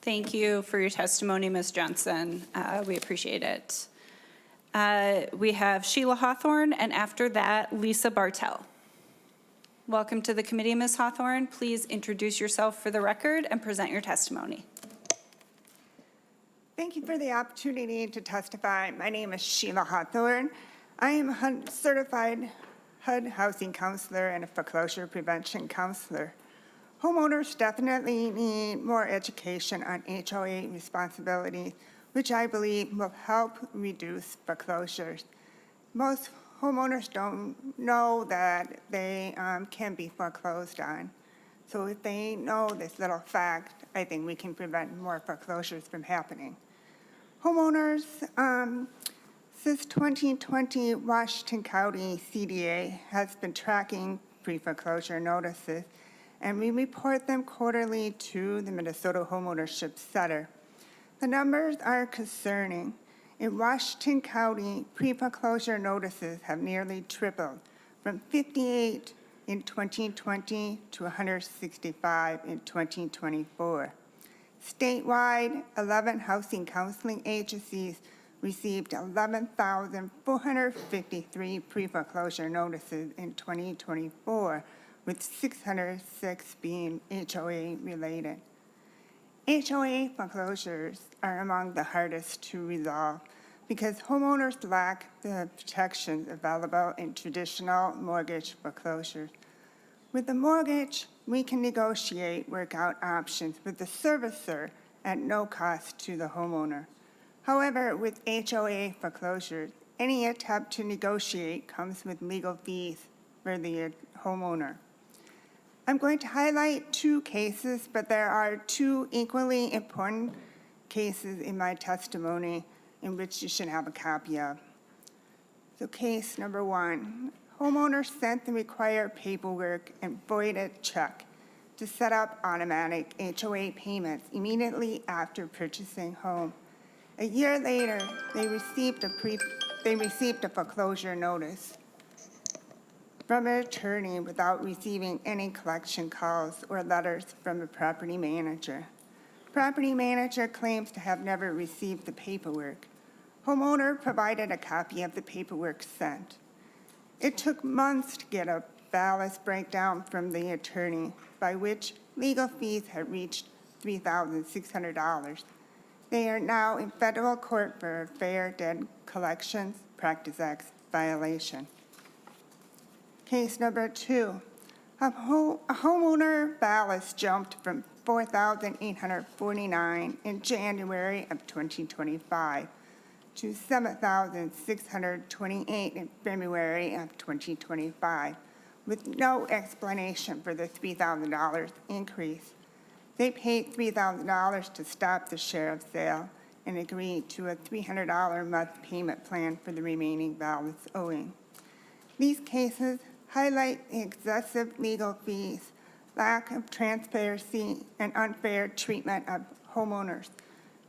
Thank you for your testimony, Ms. Johnson. We appreciate it. We have Sheila Hawthorne, and after that, Lisa Bartell. Welcome to the committee, Ms. Hawthorne. Please introduce yourself for the record and present your testimony. Thank you for the opportunity to testify. My name is Sheila Hawthorne. I am a certified HUD housing counselor and a foreclosure prevention counselor. Homeowners definitely need more education on HOA responsibilities, which I believe will help reduce foreclosures. Most homeowners don't know that they can be foreclosed on. So if they know this little fact, I think we can prevent more foreclosures from happening. Homeowners, since 2020, Washington County CDA has been tracking pre-foreclosure notices, and we report them quarterly to the Minnesota Homeownership Center. The numbers are concerning. In Washington County, pre-foreclosure notices have nearly tripled, from 58 in 2020 to 165 in 2024. Statewide, 11 housing counseling agencies received 11,453 pre-foreclosure notices in 2024, with 606 being HOA related. HOA foreclosures are among the hardest to resolve because homeowners lack the protections available in traditional mortgage foreclosures. With the mortgage, we can negotiate, work out options with the servicer at no cost to the homeowner. However, with HOA foreclosures, any attempt to negotiate comes with legal fees for the homeowner. I'm going to highlight two cases, but there are two equally important cases in my testimony in which you should have a copy of. So case number one, homeowner sent the required paperwork and voided check to set up automatic HOA payments immediately after purchasing home. A year later, they received a foreclosure notice from an attorney without receiving any collection calls or letters from a property manager. Property manager claims to have never received the paperwork. Homeowner provided a copy of the paperwork sent. It took months to get a balance breakdown from the attorney, by which legal fees had reached $3,600. They are now in federal court for a Fair Debt Collections Practice Act violation. Case number two, A homeowner ballots jumped from 4,849 in January of 2025 to 7,628 in February of 2025, with no explanation for the $3,000 increase. They paid $3,000 to stop the sheriff's sale and agreed to a $300 a month payment plan for the remaining ballots owing. These cases highlight the excessive legal fees, lack of transparency, and unfair treatment of homeowners.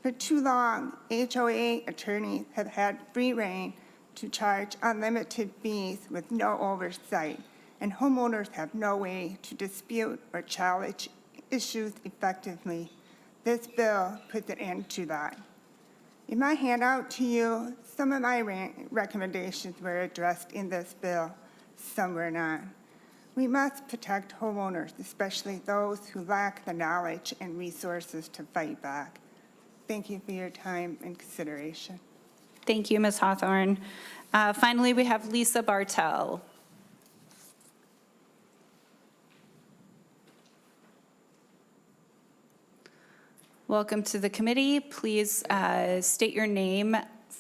For too long, HOA attorneys have had free rein to charge unlimited fees with no oversight, and homeowners have no way to dispute or challenge issues effectively. This bill puts an end to that. In my handout to you, some of my recommendations were addressed in this bill, some were not. We must protect homeowners, especially those who lack the knowledge and resources to fight back. Thank you for your time and consideration. Thank you, Ms. Hawthorne. Finally, we have Lisa Bartell. Welcome to the committee. Please state your name,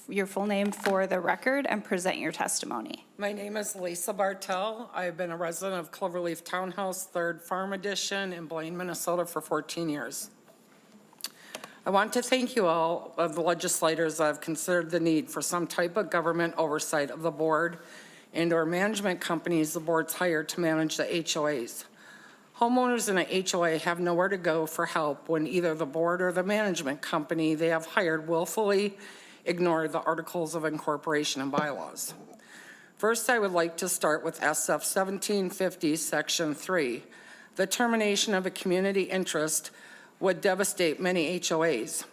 your full name for the record, and present your testimony. My name is Lisa Bartell. I've been a resident of Cloverleaf Townhouse, 3rd Farm Edition in Blaine, Minnesota for 14 years. I want to thank you all of the legislators that have considered the need for some type of government oversight of the board and or management companies the board's hired to manage the HOAs. Homeowners in a HOA have nowhere to go for help when either the board or the management company they have hired willfully ignore the Articles of Incorporation and bylaws. First, I would like to start with SF 1750, Section 3. The termination of a community interest would devastate many HOAs,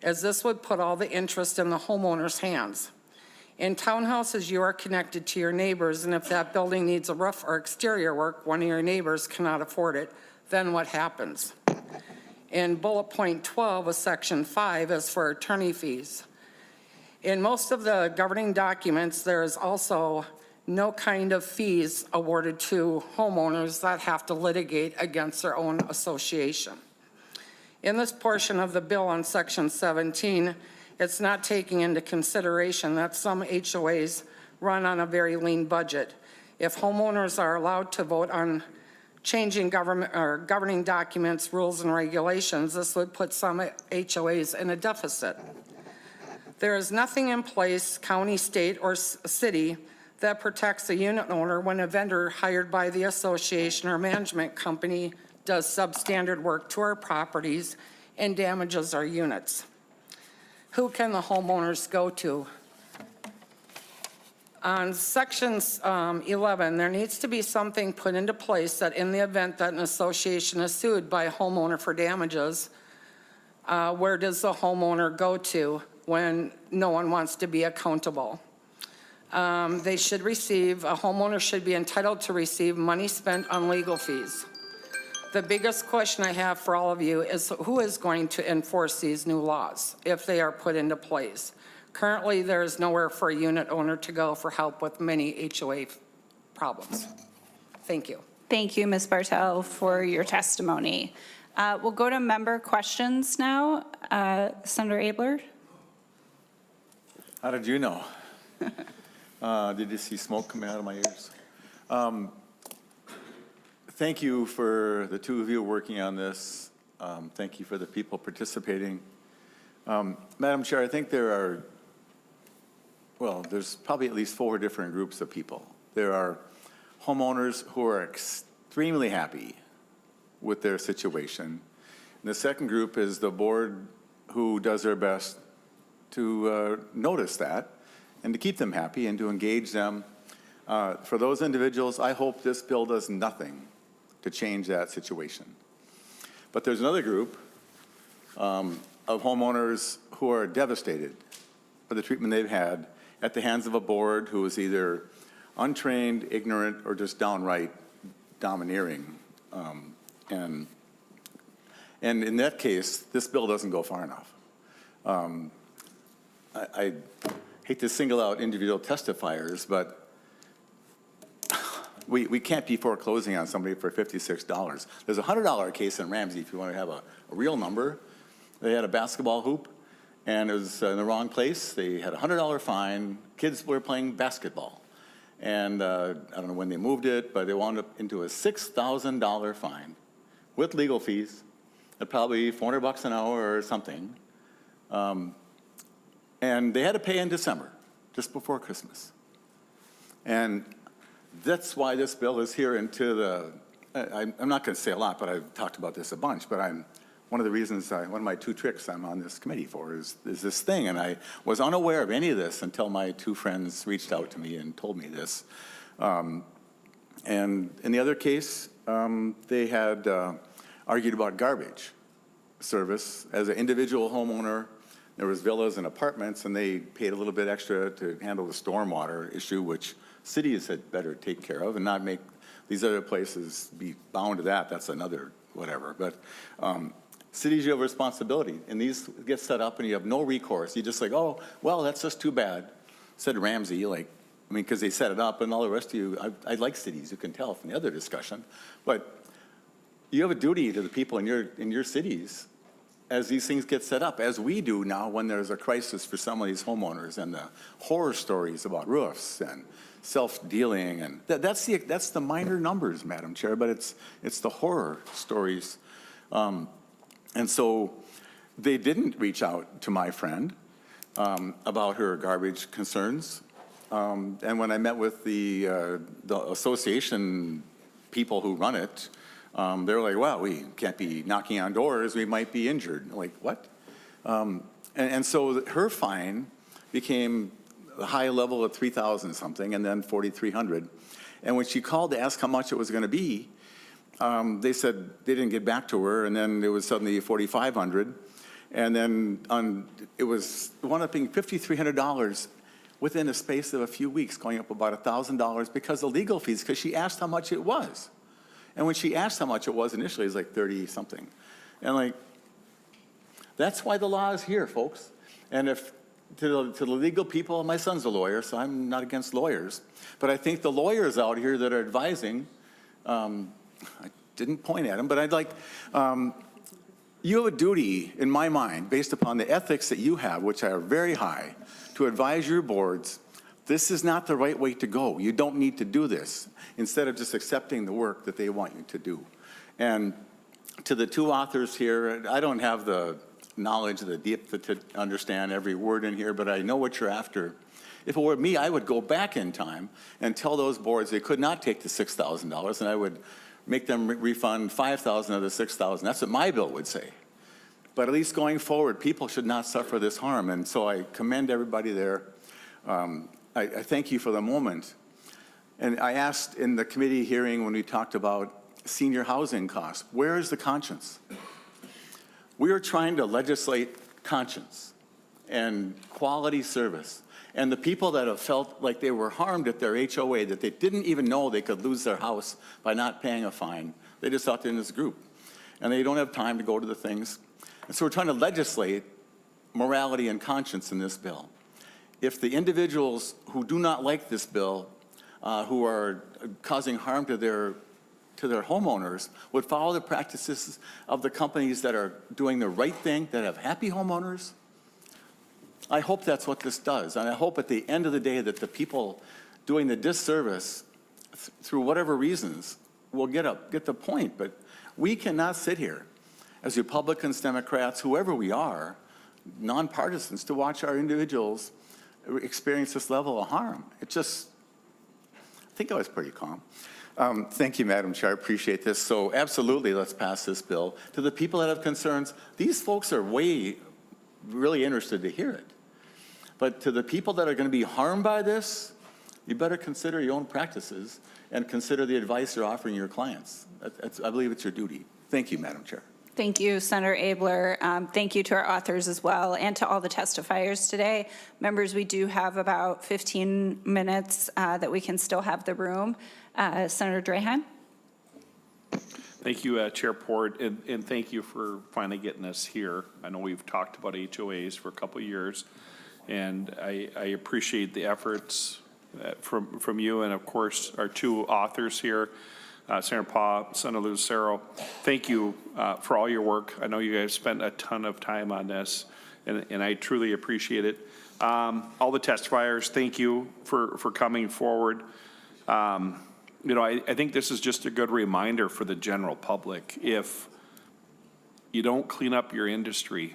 as this would put all the interest in the homeowner's hands. In townhouses, you are connected to your neighbors, and if that building needs a roof or exterior work, one of your neighbors cannot afford it, then what happens? In bullet point 12 of Section 5 is for attorney fees. In most of the governing documents, there is also no kind of fees awarded to homeowners that have to litigate against their own association. In this portion of the bill on Section 17, it's not taking into consideration that some HOAs run on a very lean budget. If homeowners are allowed to vote on changing government or governing documents, rules, and regulations, this would put some HOAs in a deficit. There is nothing in place, county, state, or city, that protects a unit owner when a vendor hired by the association or management company does substandard work to our properties and damages our units. Who can the homeowners go to? On Section 11, there needs to be something put into place that in the event that an association is sued by a homeowner for damages, where does the homeowner go to when no one wants to be accountable? They should receive, a homeowner should be entitled to receive money spent on legal fees. The biggest question I have for all of you is who is going to enforce these new laws if they are put into place? Currently, there is nowhere for a unit owner to go for help with many HOA problems. Thank you. Thank you, Ms. Bartell, for your testimony. We'll go to member questions now. Senator Abler? How did you know? Did you see smoke coming out of my ears? Thank you for the two of you working on this. Thank you for the people participating. Madam Chair, I think there's probably at least 4 different groups of people. There are homeowners who are extremely happy with their situation. And the second group is the board who does their best to notice that and to keep them happy and to engage them. For those individuals, I hope this bill does nothing to change that situation. But there's another group of homeowners who are devastated for the treatment they've had at the hands of a board who is either untrained, ignorant, or just downright domineering. And in that case, this bill doesn't go far enough. I hate to single out individual testifiers, but we can't be foreclosing on somebody for $56. There's a $100 case in Ramsey, if you want to have a real number. They had a basketball hoop, and it was in the wrong place. They had a $100 fine. Kids were playing basketball. And I don't know when they moved it, but it wound up into a $6,000 fine with legal fees at probably $400 an hour or something. And they had to pay in December, just before Christmas. And that's why this bill is here into the, I'm not going to say a lot, but I've talked about this a bunch, but one of the reasons, one of my two tricks I'm on this committee for is this thing, and I was unaware of any of this until my two friends reached out to me and told me this. And in the other case, they had argued about garbage service. As an individual homeowner, there was villas and apartments, and they paid a little bit extra to handle the stormwater issue, which cities had better take care of and not make these other places be bound to that. That's another whatever. But cities, you have a responsibility, and these get set up and you have no recourse. You just like, oh, well, that's just too bad, said Ramsey, because they set it up, and all the rest of you, I like cities, you can tell from the other discussion, but you have a duty to the people in your cities as these things get set up, as we do now when there's a crisis for some of these homeowners, and the horror stories about roofs and self-dealing, and that's the minor numbers, Madam Chair, but it's the horror stories. And so they didn't reach out to my friend about her garbage concerns. And when I met with the association people who run it, they were like, well, we can't be knocking on doors, we might be injured. Like, what? And so her fine became a high level of $3,000 something, and then $4,300. And when she called to ask how much it was going to be, they said they didn't get back to her, and then it was suddenly $4,500, and then it wound up being $5,300 within a space of a few weeks, going up about $1,000 because of legal fees, because she asked how much it was. And when she asked how much it was initially, it was like 30 something. And that's why the law is here, folks. And if to the legal people, my son's a lawyer, so I'm not against lawyers, but I think the lawyers out here that are advising, I didn't point at him, but you have a duty, in my mind, based upon the ethics that you have, which are very high, to advise your boards, this is not the right way to go. You don't need to do this, instead of just accepting the work that they want you to do. And to the two authors here, I don't have the knowledge, the depth to understand every word in here, but I know what you're after. If it were me, I would go back in time and tell those boards they could not take the $6,000, and I would make them refund $5,000 of the $6,000. That's what my bill would say. But at least going forward, people should not suffer this harm. And so I commend everybody there. I thank you for the moment. And I asked in the committee hearing when we talked about senior housing costs, where is the conscience? We are trying to legislate conscience and quality service. And the people that have felt like they were harmed at their HOA, that they didn't even know they could lose their house by not paying a fine, they just thought they're in this group. And they don't have time to go to the things. And so we're trying to legislate morality and conscience in this bill. If the individuals who do not like this bill, who are causing harm to their homeowners, would follow the practices of the companies that are doing the right thing, that have happy homeowners, I hope that's what this does. And I hope at the end of the day that the people doing the disservice, through whatever reasons, will get the point. But we cannot sit here as Republicans, Democrats, whoever we are, nonpartisans, to watch our individuals experience this level of harm. I think I was pretty calm. Thank you, Madam Chair. I appreciate this. So absolutely, let's pass this bill. To the people that have concerns, these folks are really interested to hear it. But to the people that are going to be harmed by this, you better consider your own practices and consider the advice you're offering your clients. I believe it's your duty. Thank you, Madam Chair. Thank you, Senator Abler. Thank you to our authors as well, and to all the testifiers today. Members, we do have about 15 minutes that we can still have the room. Senator Drahan. Thank you, Chair Port, and thank you for finally getting us here. I know we've talked about HOAs for a couple of years, and I appreciate the efforts from you, and of course, our two authors here, Senator Paul, Senator Lucero. Thank you for all your work. I know you guys spent a ton of time on this, and I truly appreciate it. All the testifiers, thank you for coming forward. You know, I think this is just a good reminder for the general public. If you don't clean up your industry,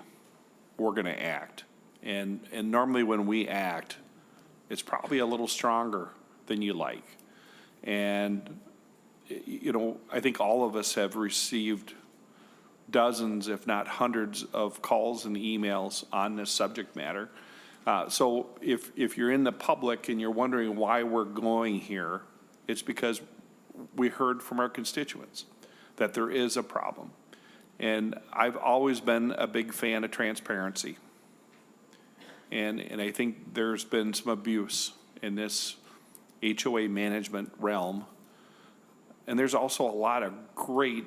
we're going to act. And normally when we act, it's probably a little stronger than you like. And, you know, I think all of us have received dozens, if not hundreds, of calls and emails on this subject matter. So if you're in the public and you're wondering why we're going here, it's because we heard from our constituents that there is a problem. And I've always been a big fan of transparency. And I think there's been some abuse in this HOA management realm. And there's also a lot of great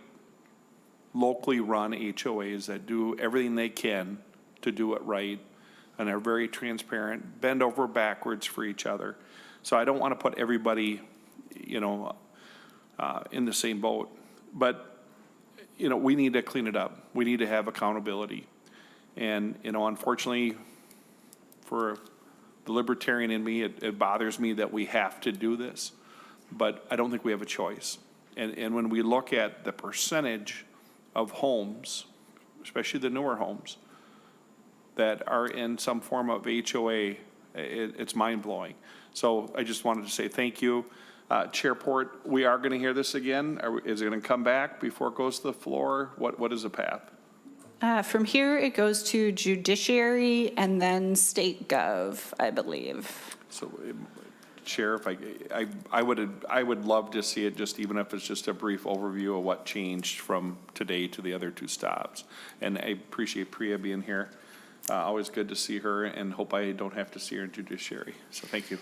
locally run HOAs that do everything they can to do it right and are very transparent, bend over backwards for each other. So I don't want to put everybody, you know, in the same boat. But, you know, we need to clean it up. We need to have accountability. And, you know, unfortunately, for the libertarian in me, it bothers me that we have to do this. But I don't think we have a choice. And when we look at the percentage of homes, especially the newer homes, that are in some form of HOA, it's mind-blowing. So I just wanted to say thank you. Chairport, we are going to hear this again. Is it going to come back before it goes to the floor? What is the path? From here, it goes to judiciary and then state gov, I believe. So, Chair, if I would love to see it, just even if it's just a brief overview of what changed from today to the other two stops. And I appreciate Priya being here. Always good to see her, and hope I don't have to see her in judiciary. So thank you.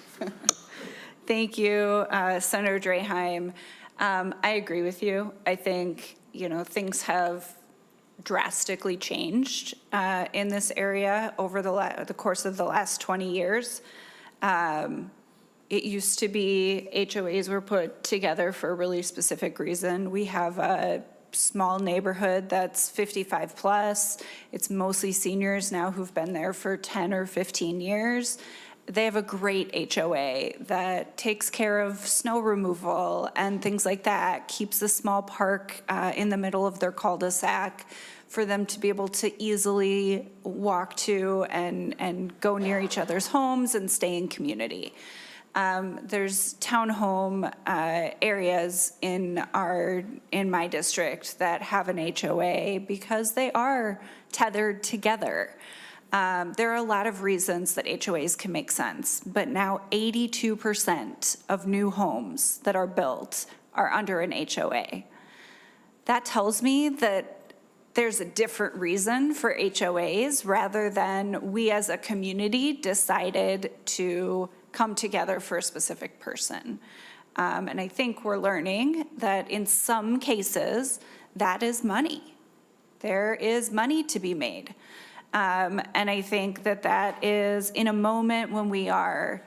Thank you, Senator Draheim. I agree with you. I think, you know, things have drastically changed in this area over the course of the last 20 years. It used to be HOAs were put together for a really specific reason. We have a small neighborhood that's 55 plus. It's mostly seniors now who've been there for 10 or 15 years. They have a great HOA that takes care of snow removal and things like that, keeps a small park in the middle of their cul-de-sac for them to be able to easily walk to and go near each other's homes and stay in community. There's townhome areas in my district that have an HOA because they are tethered together. There are a lot of reasons that HOAs can make sense, but now 82% of new homes that are built are under an HOA. That tells me that there's a different reason for HOAs rather than we as a community decided to come together for a specific person. And I think we're learning that in some cases, that is money. There is money to be made. And I think that that is in a moment when we are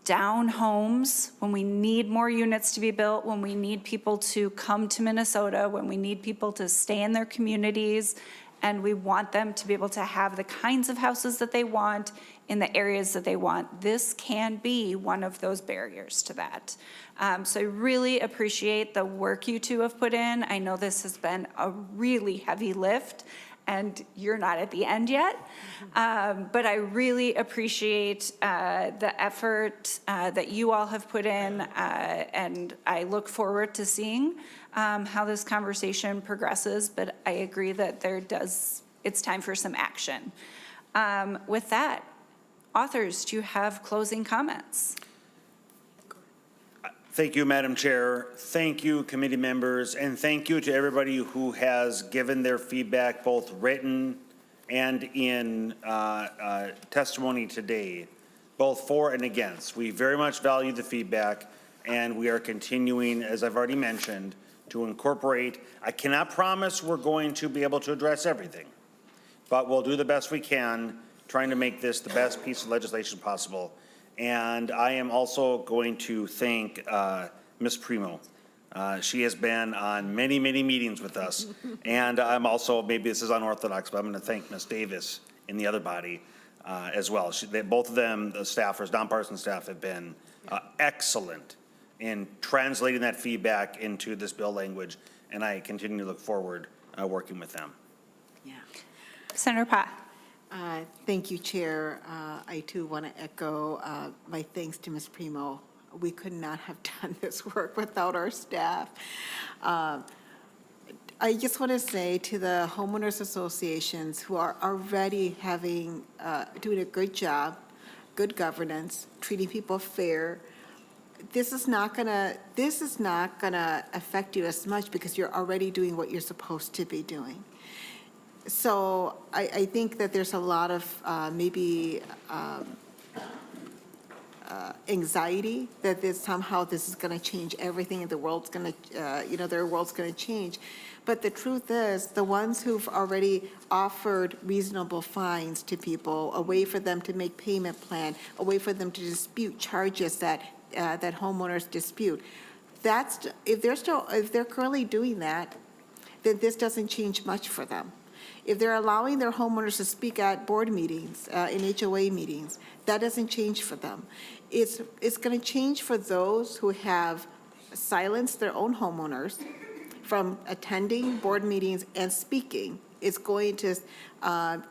down homes, when we need more units to be built, when we need people to come to Minnesota, when we need people to stay in their communities, and we want them to be able to have the kinds of houses that they want in the areas that they want. This can be one of those barriers to that. So I really appreciate the work you two have put in. I know this has been a really heavy lift, and you're not at the end yet. But I really appreciate the effort that you all have put in, and I look forward to seeing how this conversation progresses, but I agree that it's time for some action. With that, authors, do you have closing comments? Thank you, Madam Chair. Thank you, committee members, and thank you to everybody who has given their feedback, both written and in testimony today, both for and against. We very much value the feedback, and we are continuing, as I've already mentioned, to incorporate. I cannot promise we're going to be able to address everything, but we'll do the best we can, trying to make this the best piece of legislation possible. And I am also going to thank Ms. Primo. She has been on many, many meetings with us. And I'm also, maybe this is unorthodox, but I'm going to thank Ms. Davis in the other body as well. Both of them, the staffers, nonpartisan staff, have been excellent in translating that feedback into this bill language, and I continue to look forward working with them. Senator Pott. Thank you, Chair. I too want to echo my thanks to Ms. Primo. We could not have done this work without our staff. I just want to say to the homeowners associations who are already doing a good job, good governance, treating people fair, this is not gonna affect you as much because you're already doing what you're supposed to be doing. So I think that there's a lot of anxiety that somehow this is going to change everything and the world's going to, their world's going to change. But the truth is, the ones who've already offered reasonable fines to people, a way for them to make payment plan, a way for them to dispute charges that homeowners dispute, if they're currently doing that, then this doesn't change much for them. If they're allowing their homeowners to speak at board meetings, in HOA meetings, that doesn't change for them. It's going to change for those who have silenced their own homeowners from attending board meetings and speaking. It's going to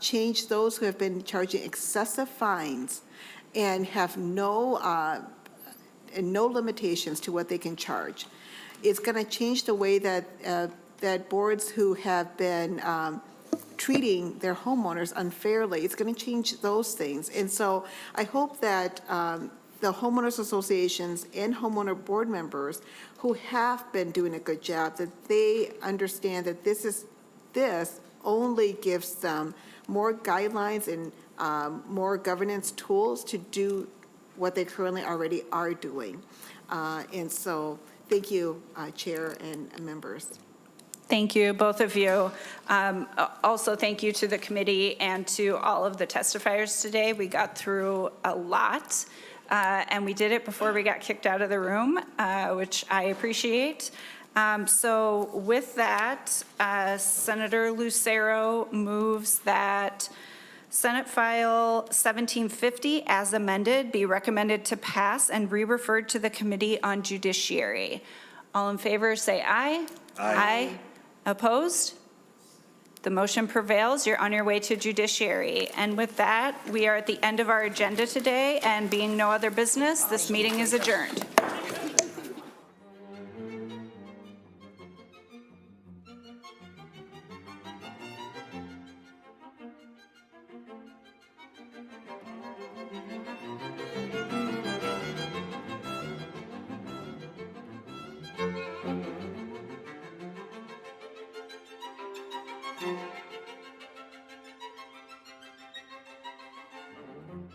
change those who have been charging excessive fines and have no limitations to what they can charge. It's going to change the way that boards who have been treating their homeowners unfairly, it's going to change those things. And so I hope that the homeowners associations and homeowner board members who have been doing a good job, that they understand that this only gives them more guidelines and more governance tools to do what they currently already are doing. And so thank you, Chair and members. Thank you, both of you. Also, thank you to the committee and to all of the testifiers today. We got through a lot, and we did it before we got kicked out of the room, which I appreciate. So with that, Senator Lucero moves that Senate File 1750 as amended be recommended to pass and re-referred to the Committee on Judiciary. All in favor say aye. Aye. Opposed? The motion prevails. You're on your way to judiciary. And with that, we are at the end of our agenda today, and being no other business, this meeting is adjourned.